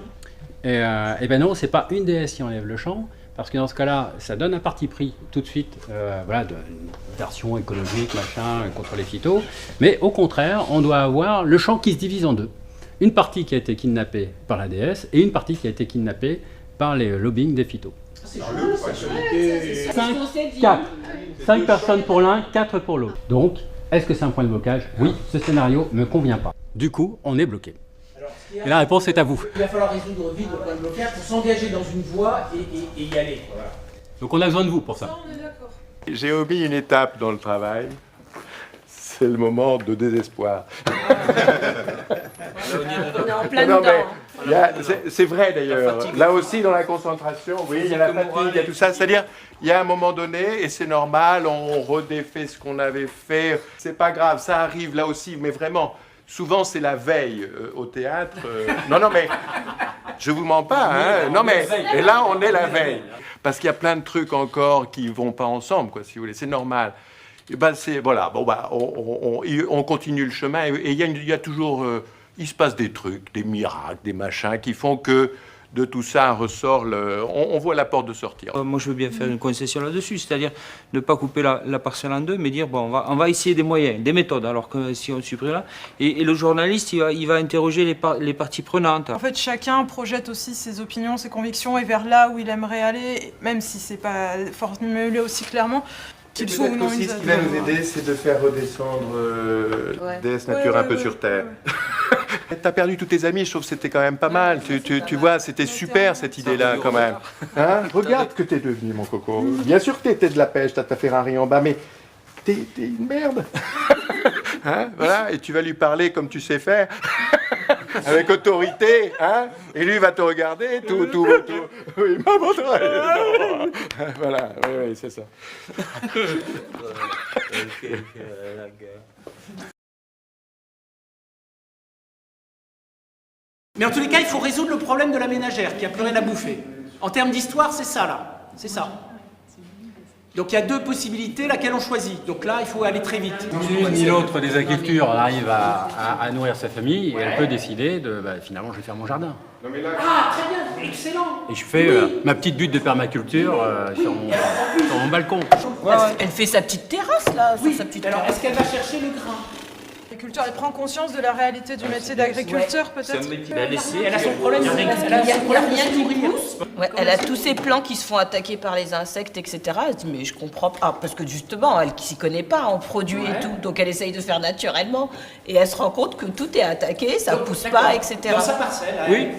eh ben non, c'est pas une déesse qui enlève le champ, parce que dans ce cas-là, ça donne un parti pris tout de suite, voilà, d'une version écologique, machin, contre les phytos. Mais au contraire, on doit avoir le champ qui se divise en deux. Une partie qui a été kidnappée par la déesse et une partie qui a été kidnappée par les lobbying des phytos. 5 personnes pour l'un, 4 pour l'autre. Donc, est-ce que c'est un point de blocage? Oui, ce scénario ne me convient pas. Du coup, on est bloqué. Et la réponse est à vous. Il va falloir résoudre vite le point de blocage pour s'engager dans une voie et y aller. Voilà. Donc on a besoin de vous pour ça. J'ai omis une étape dans le travail. C'est le moment de désespoir. On est en plein Non, dedans. mais c'est vrai d'ailleurs. Là aussi, dans la concentration, oui, il y a la fatigue, il y a tout ça. C'est-à-dire, il y a un moment donné, et c'est normal, on redéfait ce qu'on avait fait. C'est pas grave, ça arrive là aussi, mais vraiment. Souvent, c'est la veille au théâtre. Non, mais je vous mens pas. Hein. Non, mais et là, on est la veille. Parce qu'il y a plein de trucs encore qui vont pas ensemble, quoi, si vous voulez. C'est normal. Et ben, voilà. Bon, bah, on continue le chemin. Et il y a toujours... il se passe des trucs, des miracles, des machins qui font que de tout ça ressort, on voit la porte de sortir. Moi, je veux bien faire une concession là-dessus, c'est-à-dire ne pas couper la parcelle en deux, mais dire, bon, on va essayer des moyens, des méthodes, alors que si on supprime là, et le journaliste, il va interroger les parties prenantes. En fait, chacun projette aussi ses opinions, ses convictions, et vers là où il aimerait aller, même si c'est pas formulé aussi clairement. Et peut-être aussi, ce qui va nous aider, c'est de faire redescendre DS Nature un peu sur Terre. T'as perdu tous tes amis, je trouve que c'était quand même pas mal. Tu vois, c'était super cette idée-là quand même. Hein? Regarde ce que t'es devenu, mon coco. Bien sûr que t'étais de la pêche, t'as ta Ferrari en bas, mais t'es une merde. Hein? Voilà, et tu vas lui parler comme tu sais faire. avec autorité, hein, et lui va te regarder, tout. Oui, maman, voilà, oui, c'est ça. Mais en tous les cas, il faut résoudre le problème de la ménagère qui a plus rien à bouffer. En termes d'histoire, c'est ça, là. C'est ça. Donc il y a deux possibilités, laquelle on choisit. Donc là, il faut aller très vite. Ni l'une ni l'autre des agricultures arrive à nourrir sa famille et elle peut décider de finalement je vais faire mon jardin. Ah, très bien, excellent. Et je fais ma petite butte de permaculture sur mon balcon. Elle fait sa petite terrasse là, sur sa petite Alors, terrasse. est-ce qu'elle va chercher le grain? L'agriculteur, il prend conscience de la réalité du métier d'agriculteur, peut-être. Elle a son problème, Il y a rien qui nourrir. pousse. Ouais, elle a tous ses plants qui se font attaquer par les insectes, etc. Elle se dit, mais je comprends pas. Parce que justement, elle s'y connaît pas en produits et tout. Donc elle essaye de faire naturellement. Et elle se rend compte que tout est attaqué, ça pousse pas, etc. Dans sa parcelle. Oui.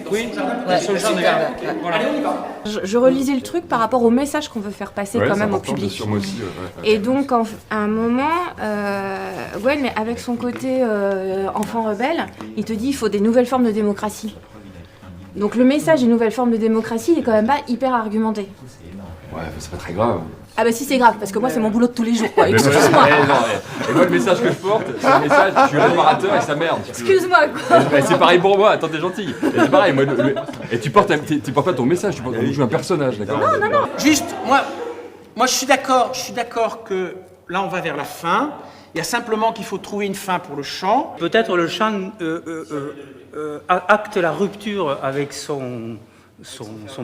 Son jardin. Allez, on y va. Je relisais le truc par rapport au message qu'on veut faire passer quand même au public. Sûr, moi aussi, Et donc, à un moment, ouais, mais avec son côté enfant rebelle, il te dit il faut des nouvelles formes de démocratie. Donc le message des nouvelles formes de démocratie, il est quand même pas hyper argumenté. Ouais, c'est pas très grave. Ah bah si, c'est grave, parce que moi c'est mon boulot de tous les jours, quoi. Et moi le message que je porte, c'est un message, je suis réparateur et ça merde. Excuse-moi, quoi. C'est pareil pour moi, attends, t'es gentil. Et c'est pareil, moi, et tu portes pas ton message, tu joues un personnage, d'accord? Non. Juste, moi je suis d'accord que là on va vers la fin. Il y a simplement qu'il faut trouver une fin pour le chant. Peut-être le chant acte la rupture avec son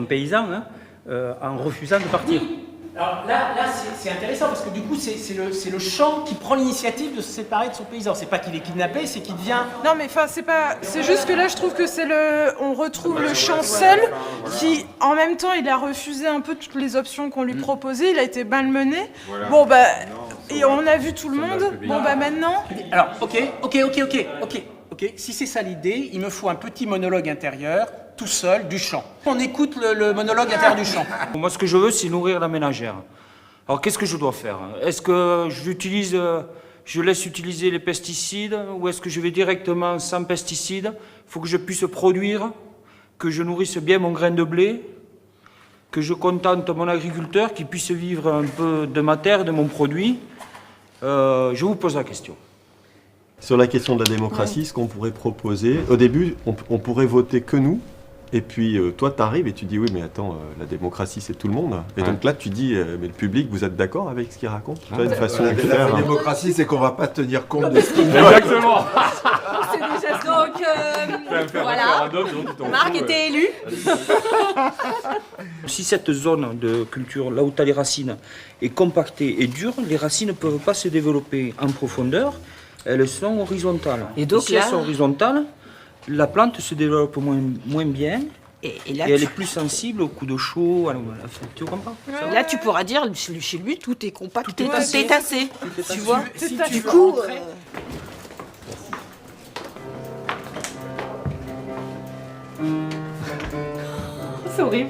paysan en refusant de partir. Alors là c'est intéressant parce que du coup c'est le chant qui prend l'initiative de se séparer de son paysan. C'est pas qu'il est kidnappé, c'est qu'il devient... Non mais enfin c'est juste que là je trouve que on retrouve le chant seul qui en même temps il a refusé un peu toutes les options qu'on lui proposait, il a été malmené. Voilà. Bon bah et on a vu tout le monde. Bon bah maintenant. Alors ok. Si c'est ça l'idée, il me faut un petit monologue intérieur, tout seul, du chant. On écoute le monologue intérieur du chant. Moi, ce que je veux, c'est nourrir la ménagère. Alors, qu'est-ce que je dois faire? Est-ce que je laisse utiliser les pesticides ou est-ce que je vais directement sans pesticides? Il faut que je puisse produire, que je nourrisse bien mon grain de blé, que je contente mon agriculteur, qu'il puisse vivre un peu de ma terre, de mon produit. Je vous pose la question. Sur la question de la démocratie, ce qu'on pourrait proposer, au début, on pourrait voter que nous, et puis toi, tu arrives et tu dis oui, mais attends, la démocratie, c'est tout le monde. Et donc là, tu dis, mais le public, vous êtes d'accord avec ce qu'il raconte? Tu vois, une façon de faire. La démocratie, c'est qu'on va pas tenir compte de ce qu'il dit. Exactement. C'est déjà donc voilà. Marc était élu. Si cette zone de culture, là où tu as les racines, est compactée et dure, les racines ne peuvent pas se développer en profondeur. Elles sont horizontales. Et donc si elles sont horizontales, la plante se développe moins bien et elle est plus sensible aux coups de chaud. Tu comprends? Là, tu pourras dire, chez lui, tout est compact, tout est tassé. Tu vois? Du coup... C'est horrible.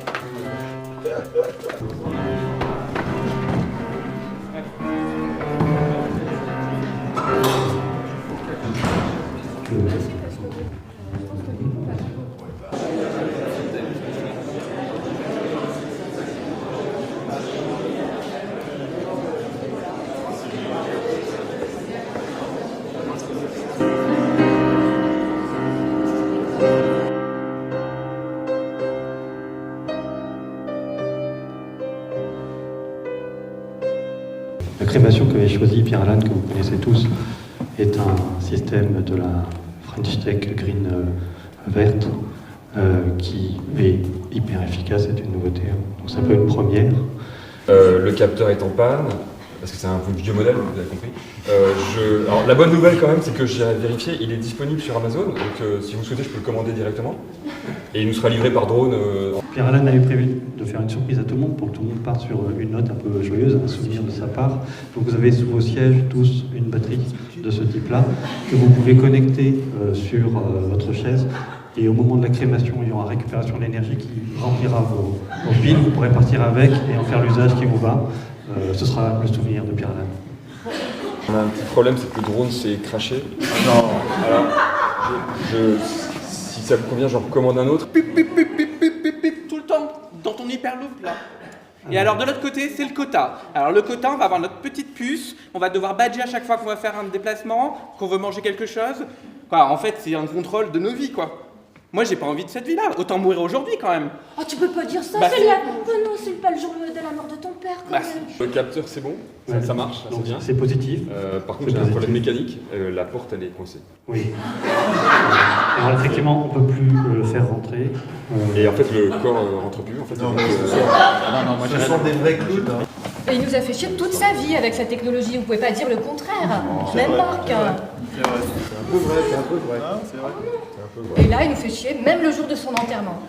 La crémation qu'avait choisi Pierre Allan, que vous connaissez tous, est un système de la French Tech Green verte qui est hyper efficace, c'est une nouveauté. Donc ça peut être une première. Le capteur est en panne, parce que c'est un vieux modèle, vous avez compris. Alors, la bonne nouvelle quand même, c'est que j'ai vérifié, il est disponible sur Amazon, donc si vous souhaitez, je peux le commander directement. Et il nous sera livré par drone. Pierre Allan avait prévu de faire une surprise à tout le monde pour que tout le monde parte sur une note un peu joyeuse, un souvenir de sa part. Donc vous avez sous vos sièges tous une batterie de ce type-là que vous pouvez connecter sur votre chaise. Et au moment de la crémation, il y aura récupération de l'énergie qui remplira vos piles. Vous pourrez partir avec et en faire l'usage qui vous va. Ce sera le souvenir de Pierre Allan. On a un petit problème, c'est que le drone s'est craché. Non, alors, si ça vous convient, j'en recommande un autre. Tout le temps, dans ton hyperloop là. Et alors de l'autre côté, c'est le quota. Alors le quota, on va avoir notre petite puce, on va devoir badger à chaque fois qu'on va faire un déplacement, qu'on veut manger quelque chose. Quoi, en fait, c'est un contrôle de nos vies, quoi. Moi, j'ai pas envie de cette vie-là. Autant mourir aujourd'hui, quand même. Oh, tu peux pas dire ça, Bah, c'est la... Oh non, c'est pas le jour de la mort de ton père, quand même. Le capteur, c'est bon, ça marche, c'est bien. C'est positif. Par contre, j'ai un problème mécanique, la porte, elle est coincée. Oui. Alors effectivement, on ne peut plus le faire rentrer. Et en fait, le corps rentre plus. En fait, Non, ce sont des vrais clowns. Hein. Et il nous a fait chier toute sa vie avec sa technologie, vous pouvez pas dire le contraire. Même Marc. C'est un peu vrai, c'est un peu vrai. C'est vrai. Et là, il nous fait chier même le jour de son enterrement.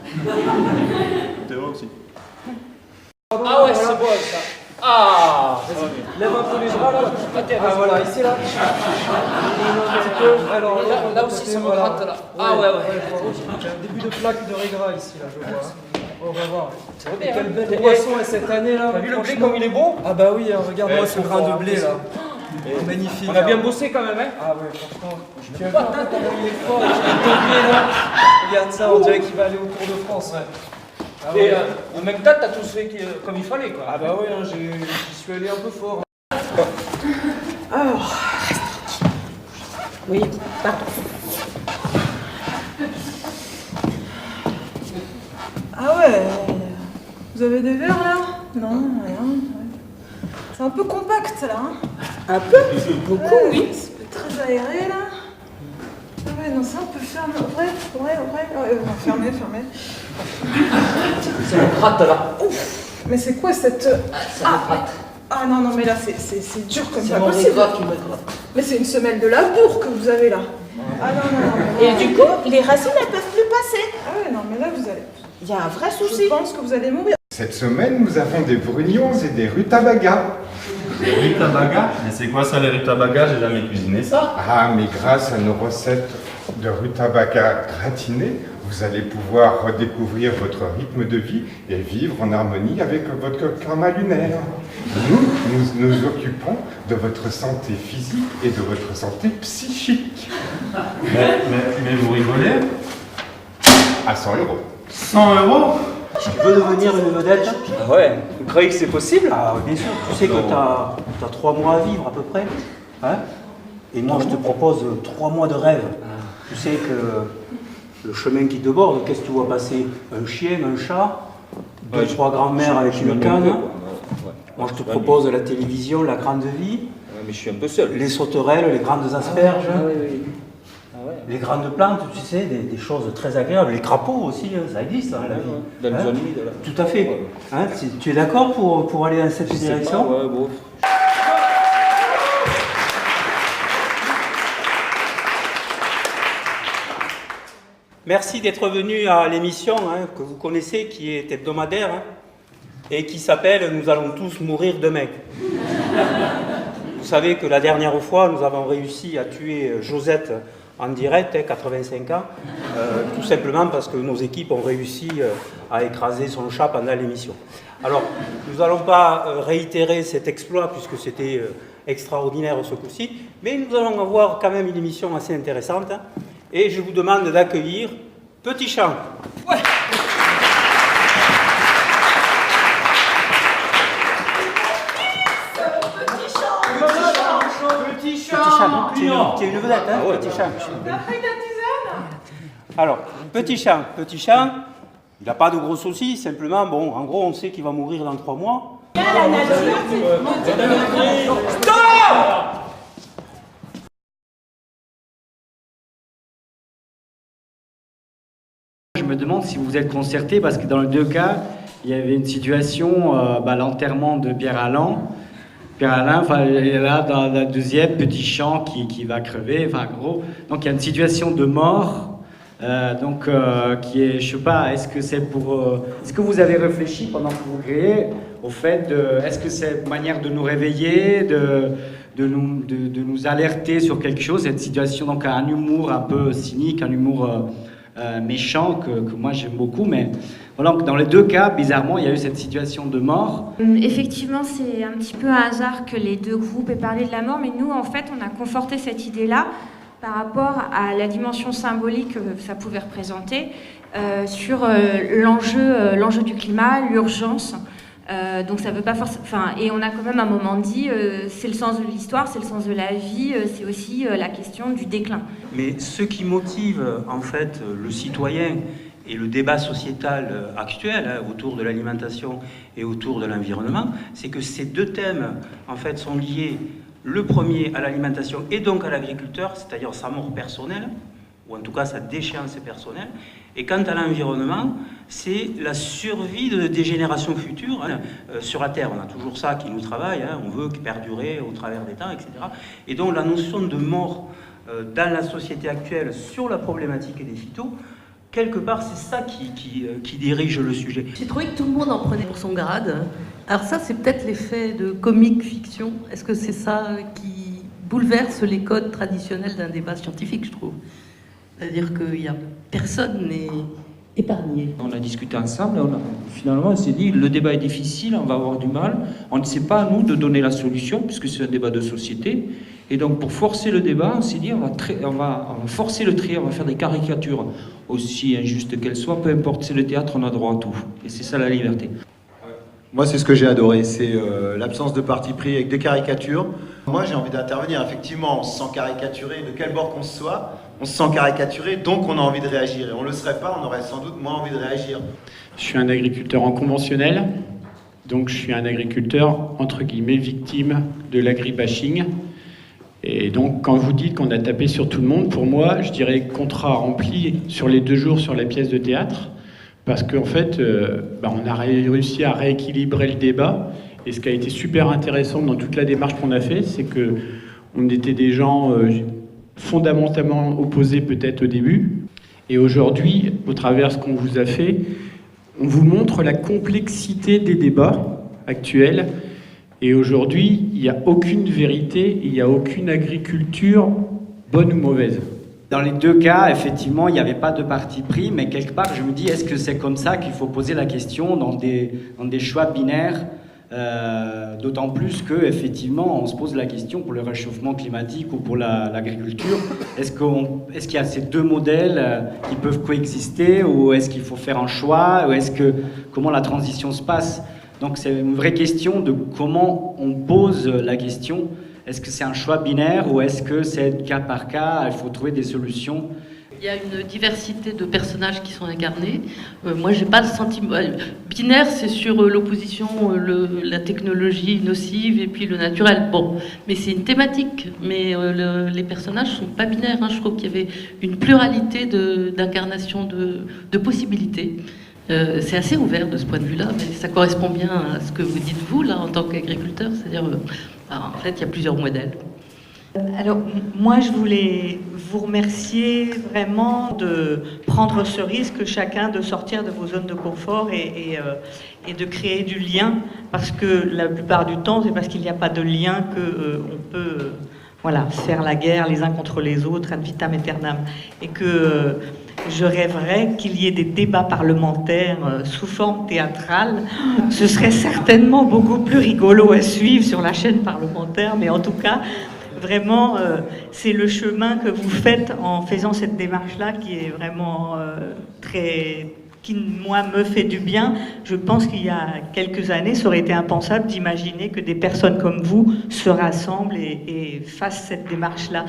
C'est vrai aussi. Ah ouais, c'est beau ça. Ah, lève un peu les bras là. Ah voilà, ici là. Alors là aussi ça me gratte là. Ah ouais. J'ai un début de plaque de régras ici là, je vois. On va voir. Et quelle belle boisson est cette année là. T'as vu le blé comme il est beau? Ah bah oui, regarde-moi ce grain de blé là. Magnifique. On a bien bossé quand même, hein? Ah ouais, franchement. Tu as vu comment il est fort, il est tombé là. Regarde ça, on dirait qu'il va aller au Tour de France. Ah et en même temps, t'as tous fait comme il fallait, quoi. Ah bah oui, hein, j'y suis allé un peu fort. Alors, reste tranquille. Oui, pardon. Ah ouais, vous avez des verres là? Non, rien. C'est un peu compact là. Hein. Un peu? Beaucoup, oui. C'est très aéré là. Ah ouais, non, ça on peut fermer. Ouais. Fermer. Ça me gratte là. Ouf. Mais c'est quoi cette. Ça me gratte. Ah non, mais là c'est dur comme C'est pas mon possible. régrat qui me gratte. Mais c'est une semelle de labour que vous avez là. Ah non. Et du coup, les racines elles peuvent plus passer. Ah ouais, non, mais là vous allez. Il y a un vrai souci. Je pense que vous allez mourir. Cette semaine, nous avons des brugnons et des rutabagas. Des rutabagas? Mais c'est quoi ça, les rutabagas? J'ai jamais cuisiné ça. Ah, mais grâce à nos recettes de rutabagas gratinés, vous allez pouvoir redécouvrir votre rythme de vie et vivre en harmonie avec votre karma lunaire. Nous nous occupons de votre santé physique et de votre santé psychique. Mais vous rigolez? À 100 €. 100 €? Tu veux devenir une vedette? Ah ouais, vous croyez que c'est possible? Ah oui, bien sûr. Tu sais que tu as 3 mois à vivre à peu près. Hein? Et moi, je te propose 3 mois de rêve. Tu sais que le chemin qui te borde, qu'est-ce que tu vois passer? Un chien, un chat, 2-3 grands-mères avec une canne. Moi, je te propose la télévision, la grande vie. Ouais, mais je suis un peu seul. Les sauterelles, les grandes asperges. Oui. Les grandes plantes, tu sais, des choses très agréables. Les crapauds aussi, ça existe dans la vie. Dans les zones humides, là. Tout à fait. Hein, tu es d'accord pour aller dans cette direction? Ouais, bon. Merci d'être venu à l'émission que vous connaissez, qui est hebdomadaire et qui s'appelle « Nous allons tous mourir demain ». Vous savez que la dernière fois, nous avons réussi à tuer Josette en direct, 85 ans, tout simplement parce que nos équipes ont réussi à écraser son chat pendant l'émission. Alors, nous n'allons pas réitérer cet exploit puisque c'était extraordinaire ce coup-ci, mais nous allons avoir quand même une émission assez intéressante et je vous demande d'accueillir Petit Champ. Ouais. Petit Champ, tu es une vedette, hein? Petit Champ. Alors, Petit Champ, il n'a pas de gros soucis, simplement, bon, en gros, on sait qu'il va mourir dans 3 mois. Stop! Je me demande si vous vous êtes concerté, parce que dans les 2 cas, il y avait une situation, l'enterrement de Pierre Alain, et là, dans la deuxième, Petit Champ qui va crever, enfin, en gros, donc il y a une situation de mort, qui est, je sais pas, est-ce que c'est pour... est-ce que vous avez réfléchi pendant que vous créez au fait de... Est-ce que c'est une manière de nous réveiller, de nous alerter sur quelque chose, cette situation, donc un humour un peu cynique, un humour méchant que moi j'aime beaucoup, mais voilà, dans les 2 cas, bizarrement, il y a eu cette situation de mort. Effectivement, c'est un petit peu un hasard que les 2 groupes aient parlé de la mort, mais nous, en fait, on a conforté cette idée-là par rapport à la dimension symbolique que ça pouvait représenter sur l'enjeu du climat, l'urgence. Donc ça veut pas forcément. Et on a quand même à un moment dit, c'est le sens de l'histoire, c'est le sens de la vie, c'est aussi la question du déclin. Mais ce qui motive en fait le citoyen et le débat sociétal actuel autour de l'alimentation et autour de l'environnement, c'est que ces deux thèmes en fait sont liés. Le premier à l'alimentation et donc à l'agriculteur, c'est-à-dire sa mort personnelle, ou en tout cas sa déchéance personnelle. Et quant à l'environnement, c'est la survie des générations futures. Sur la Terre, on a toujours ça qui nous travaille, on veut perdurer au travers des temps, etc. Et donc la notion de mort dans la société actuelle sur la problématique des phytos, quelque part, c'est ça qui dirige le sujet. J'ai trouvé que tout le monde en prenait pour son grade. Alors ça, c'est peut-être l'effet de comique fiction. Est-ce que c'est ça qui bouleverse les codes traditionnels d'un débat scientifique, je trouve? C'est-à-dire que personne n'est épargné. On a discuté ensemble, finalement on s'est dit le débat est difficile, on va avoir du mal, on ne sait pas à nous de donner la solution puisque c'est un débat de société. Et donc pour forcer le débat, on s'est dit on va forcer le trait, on va faire des caricatures aussi injustes qu'elles soient, peu importe, c'est le théâtre, on a droit à tout. Et c'est ça la liberté. Moi, c'est ce que j'ai adoré, c'est l'absence de parti pris avec des caricatures. Moi, j'ai envie d'intervenir. Effectivement, on se sent caricaturé, de quel bord qu'on soit, on se sent caricaturé, donc on a envie de réagir. Et on ne le serait pas, on aurait sans doute moins envie de réagir. Je suis un agriculteur en conventionnel, donc je suis un agriculteur, entre guillemets, victime de l'agribashing. Et donc, quand vous dites qu'on a tapé sur tout le monde, pour moi, je dirais contrat rempli sur les 2 jours sur la pièce de théâtre. Parce qu'en fait, on a réussi à rééquilibrer le débat. Et ce qui a été super intéressant dans toute la démarche qu'on a fait, c'est qu'on était des gens fondamentalement opposés peut-être au début. Et aujourd'hui, au travers de ce qu'on vous a fait, on vous montre la complexité des débats actuels. Et aujourd'hui, il n'y a aucune vérité, il n'y a aucune agriculture bonne ou mauvaise. Dans les 2 cas, effectivement, il n'y avait pas de parti pris, mais quelque part, je me dis, est-ce que c'est comme ça qu'il faut poser la question dans des choix binaires, d'autant plus que, effectivement, on se pose la question pour le réchauffement climatique ou pour l'agriculture. Est-ce qu'il y a ces 2 modèles qui peuvent coexister, ou est-ce qu'il faut faire un choix, ou comment la transition se passe? Donc c'est une vraie question de comment on pose la question. Est-ce que c'est un choix binaire ou est-ce que c'est cas par cas, il faut trouver des solutions? Il y a une diversité de personnages qui sont incarnés. Moi, j'ai pas de sentiment... Binaire, c'est sur l'opposition, la technologie nocive et puis le naturel. Bon, mais c'est une thématique. Mais les personnages sont pas binaires. Je trouve qu'il y avait une pluralité d'incarnation de possibilités. C'est assez ouvert de ce point de vue-là, mais ça correspond bien à ce que vous dites vous, là, en tant qu'agriculteur. C'est-à-dire, en fait, il y a plusieurs modèles. Alors, moi, je voulais vous remercier vraiment de prendre ce risque, chacun, de sortir de vos zones de confort et de créer du lien, parce que la plupart du temps, c'est parce qu'il n'y a pas de lien qu'on peut faire la guerre les uns contre les autres, ad vitam aeternam, et que je rêverais qu'il y ait des débats parlementaires sous forme théâtrale. Ce serait certainement beaucoup plus rigolo à suivre sur la chaîne parlementaire, mais en tout cas, vraiment, c'est le chemin que vous faites en faisant cette démarche-là qui est vraiment qui, moi, me fait du bien. Je pense qu'il y a quelques années, ça aurait été impensable d'imaginer que des personnes comme vous se rassemblent et fassent cette démarche-là.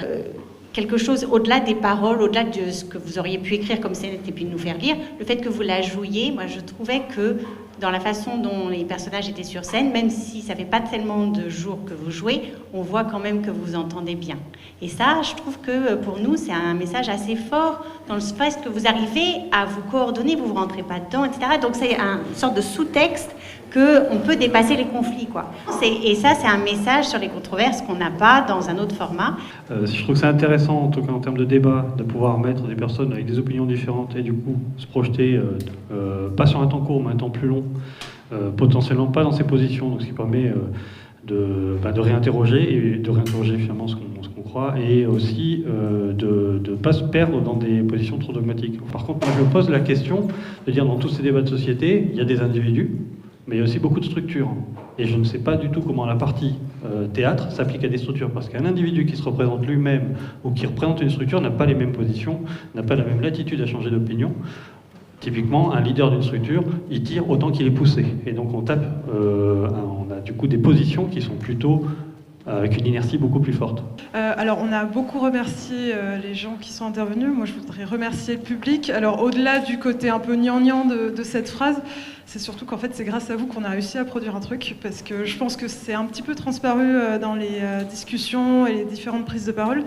Quelque chose au-delà des paroles, au-delà de ce que vous auriez pu écrire comme scénette et puis nous faire lire, le fait que vous la jouiez, moi je trouvais que dans la façon dont les personnages étaient sur scène, même si ça fait pas tellement de jours que vous jouez, on voit quand même que vous entendez bien. Et ça, je trouve que pour nous, c'est un message assez fort dans le fait que vous arrivez à vous coordonner, vous ne rentrez pas dedans, etc. Donc c'est une sorte de sous-texte qu'on peut dépasser les conflits, quoi. Et ça, c'est un message sur les controverses qu'on n'a pas dans un autre format. Je trouve que c'est intéressant, en tout cas en termes de débat, de pouvoir mettre des personnes avec des opinions différentes et du coup se projeter, pas sur un temps court, mais un temps plus long, potentiellement pas dans ces positions, donc ce qui permet de réinterroger et de réinterroger finalement ce qu'on croit et aussi de ne pas se perdre dans des positions trop dogmatiques. Par contre, moi je me pose la question de dire dans tous ces débats de société, il y a des individus, Mais il y a aussi beaucoup de structures. Et je ne sais pas du tout comment la partie théâtre s'applique à des structures. Parce qu'un individu qui se représente lui-même ou qui représente une structure n'a pas les mêmes positions, n'a pas la même latitude à changer d'opinion. Typiquement, un leader d'une structure, il tire autant qu'il est poussé. Et donc on a du coup des positions qui sont plutôt avec une inertie beaucoup plus forte. Alors on a beaucoup remercié les gens qui sont intervenus. Moi je voudrais remercier le public. Alors au-delà du côté un peu gnangnan de cette phrase, c'est surtout qu'en fait c'est grâce à vous qu'on a réussi à produire un truc, parce que je pense que c'est un petit peu transparu dans les discussions et les différentes prises de parole.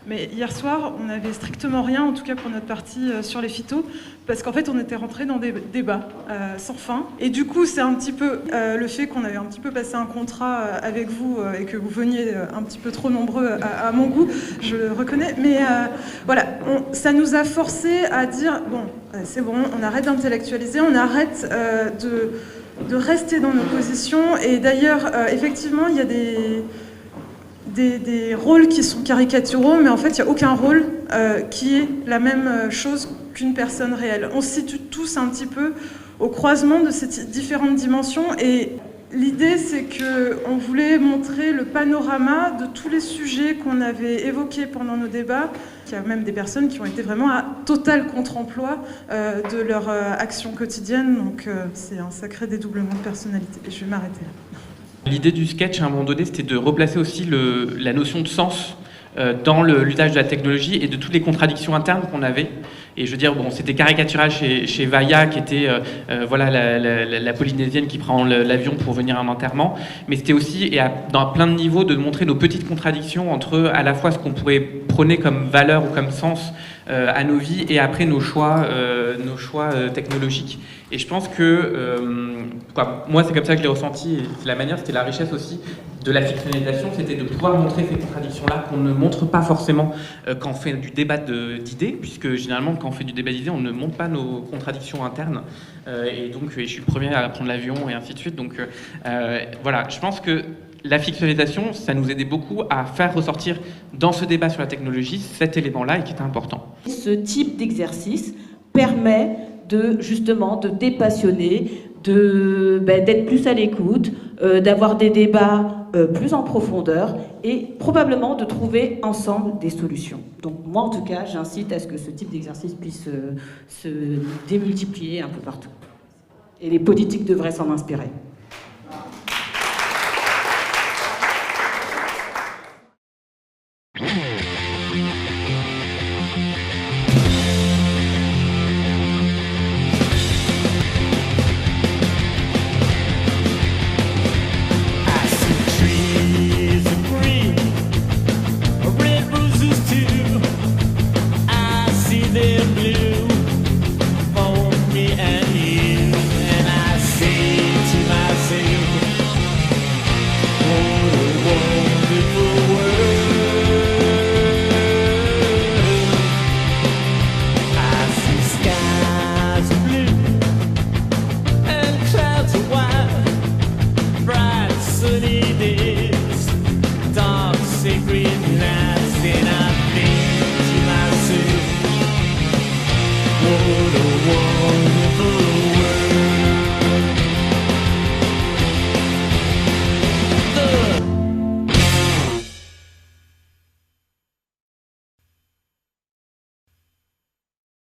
Mais hier soir, on n'avait strictement rien, en tout cas pour notre partie, sur les phytos, parce qu'en fait, on était rentré dans des débats sans fin. Et du coup, c'est un petit peu le fait qu'on avait un petit peu passé un contrat avec vous et que vous veniez un petit peu trop nombreux à mon goût, je le reconnais. Mais voilà, ça nous a forcé à dire, bon, c'est bon, on arrête d'intellectualiser, on arrête de rester dans nos positions. Et d'ailleurs, effectivement, il y a des rôles qui sont caricaturaux, mais en fait, il n'y a aucun rôle qui est la même chose qu'une personne réelle. On se situe tous un petit peu au croisement de ces différentes dimensions, et l'idée, c'est qu'on voulait montrer le panorama de tous les sujets qu'on avait évoqués pendant nos débats. Il y a même des personnes qui ont été vraiment à total contre-emploi de leur action quotidienne, donc c'est un sacré dédoublement de personnalité. Et je vais m'arrêter là. L'idée du sketch, à un moment donné, c'était de replacer aussi la notion de sens dans l'usage de la technologie et de toutes les contradictions internes qu'on avait. Et je veux dire, bon, c'était caricatural chez Vaya, qui était voilà, la Polynésienne qui prend l'avion pour venir à un enterrement, mais c'était aussi, dans plein de niveaux, de montrer nos petites contradictions entre à la fois ce qu'on pourrait prôner comme valeur ou comme sens à nos vies, et après nos choix technologiques. Et je pense que, moi c'est comme ça que je l'ai ressenti, et c'est la manière, c'était la richesse aussi de la fictionnalisation, c'était de pouvoir montrer ces contradictions-là qu'on ne montre pas forcément quand on fait du débat d'idées, puisque généralement quand on fait du débat d'idées, on ne montre pas nos contradictions internes, et donc je suis le premier à prendre l'avion et ainsi de suite. Donc voilà, je pense que la fictionnalisation, ça nous aidait beaucoup à faire ressortir dans ce débat sur la technologie cet élément-là, et qui était important. Ce type d'exercice permet justement de dépassionner, d'être plus à l'écoute, d'avoir des débats plus en profondeur et probablement de trouver ensemble des solutions. Donc moi en tout cas, j'incite à ce que ce type d'exercice puisse se démultiplier un peu partout. Et les politiques devraient s'en inspirer. Sunny day.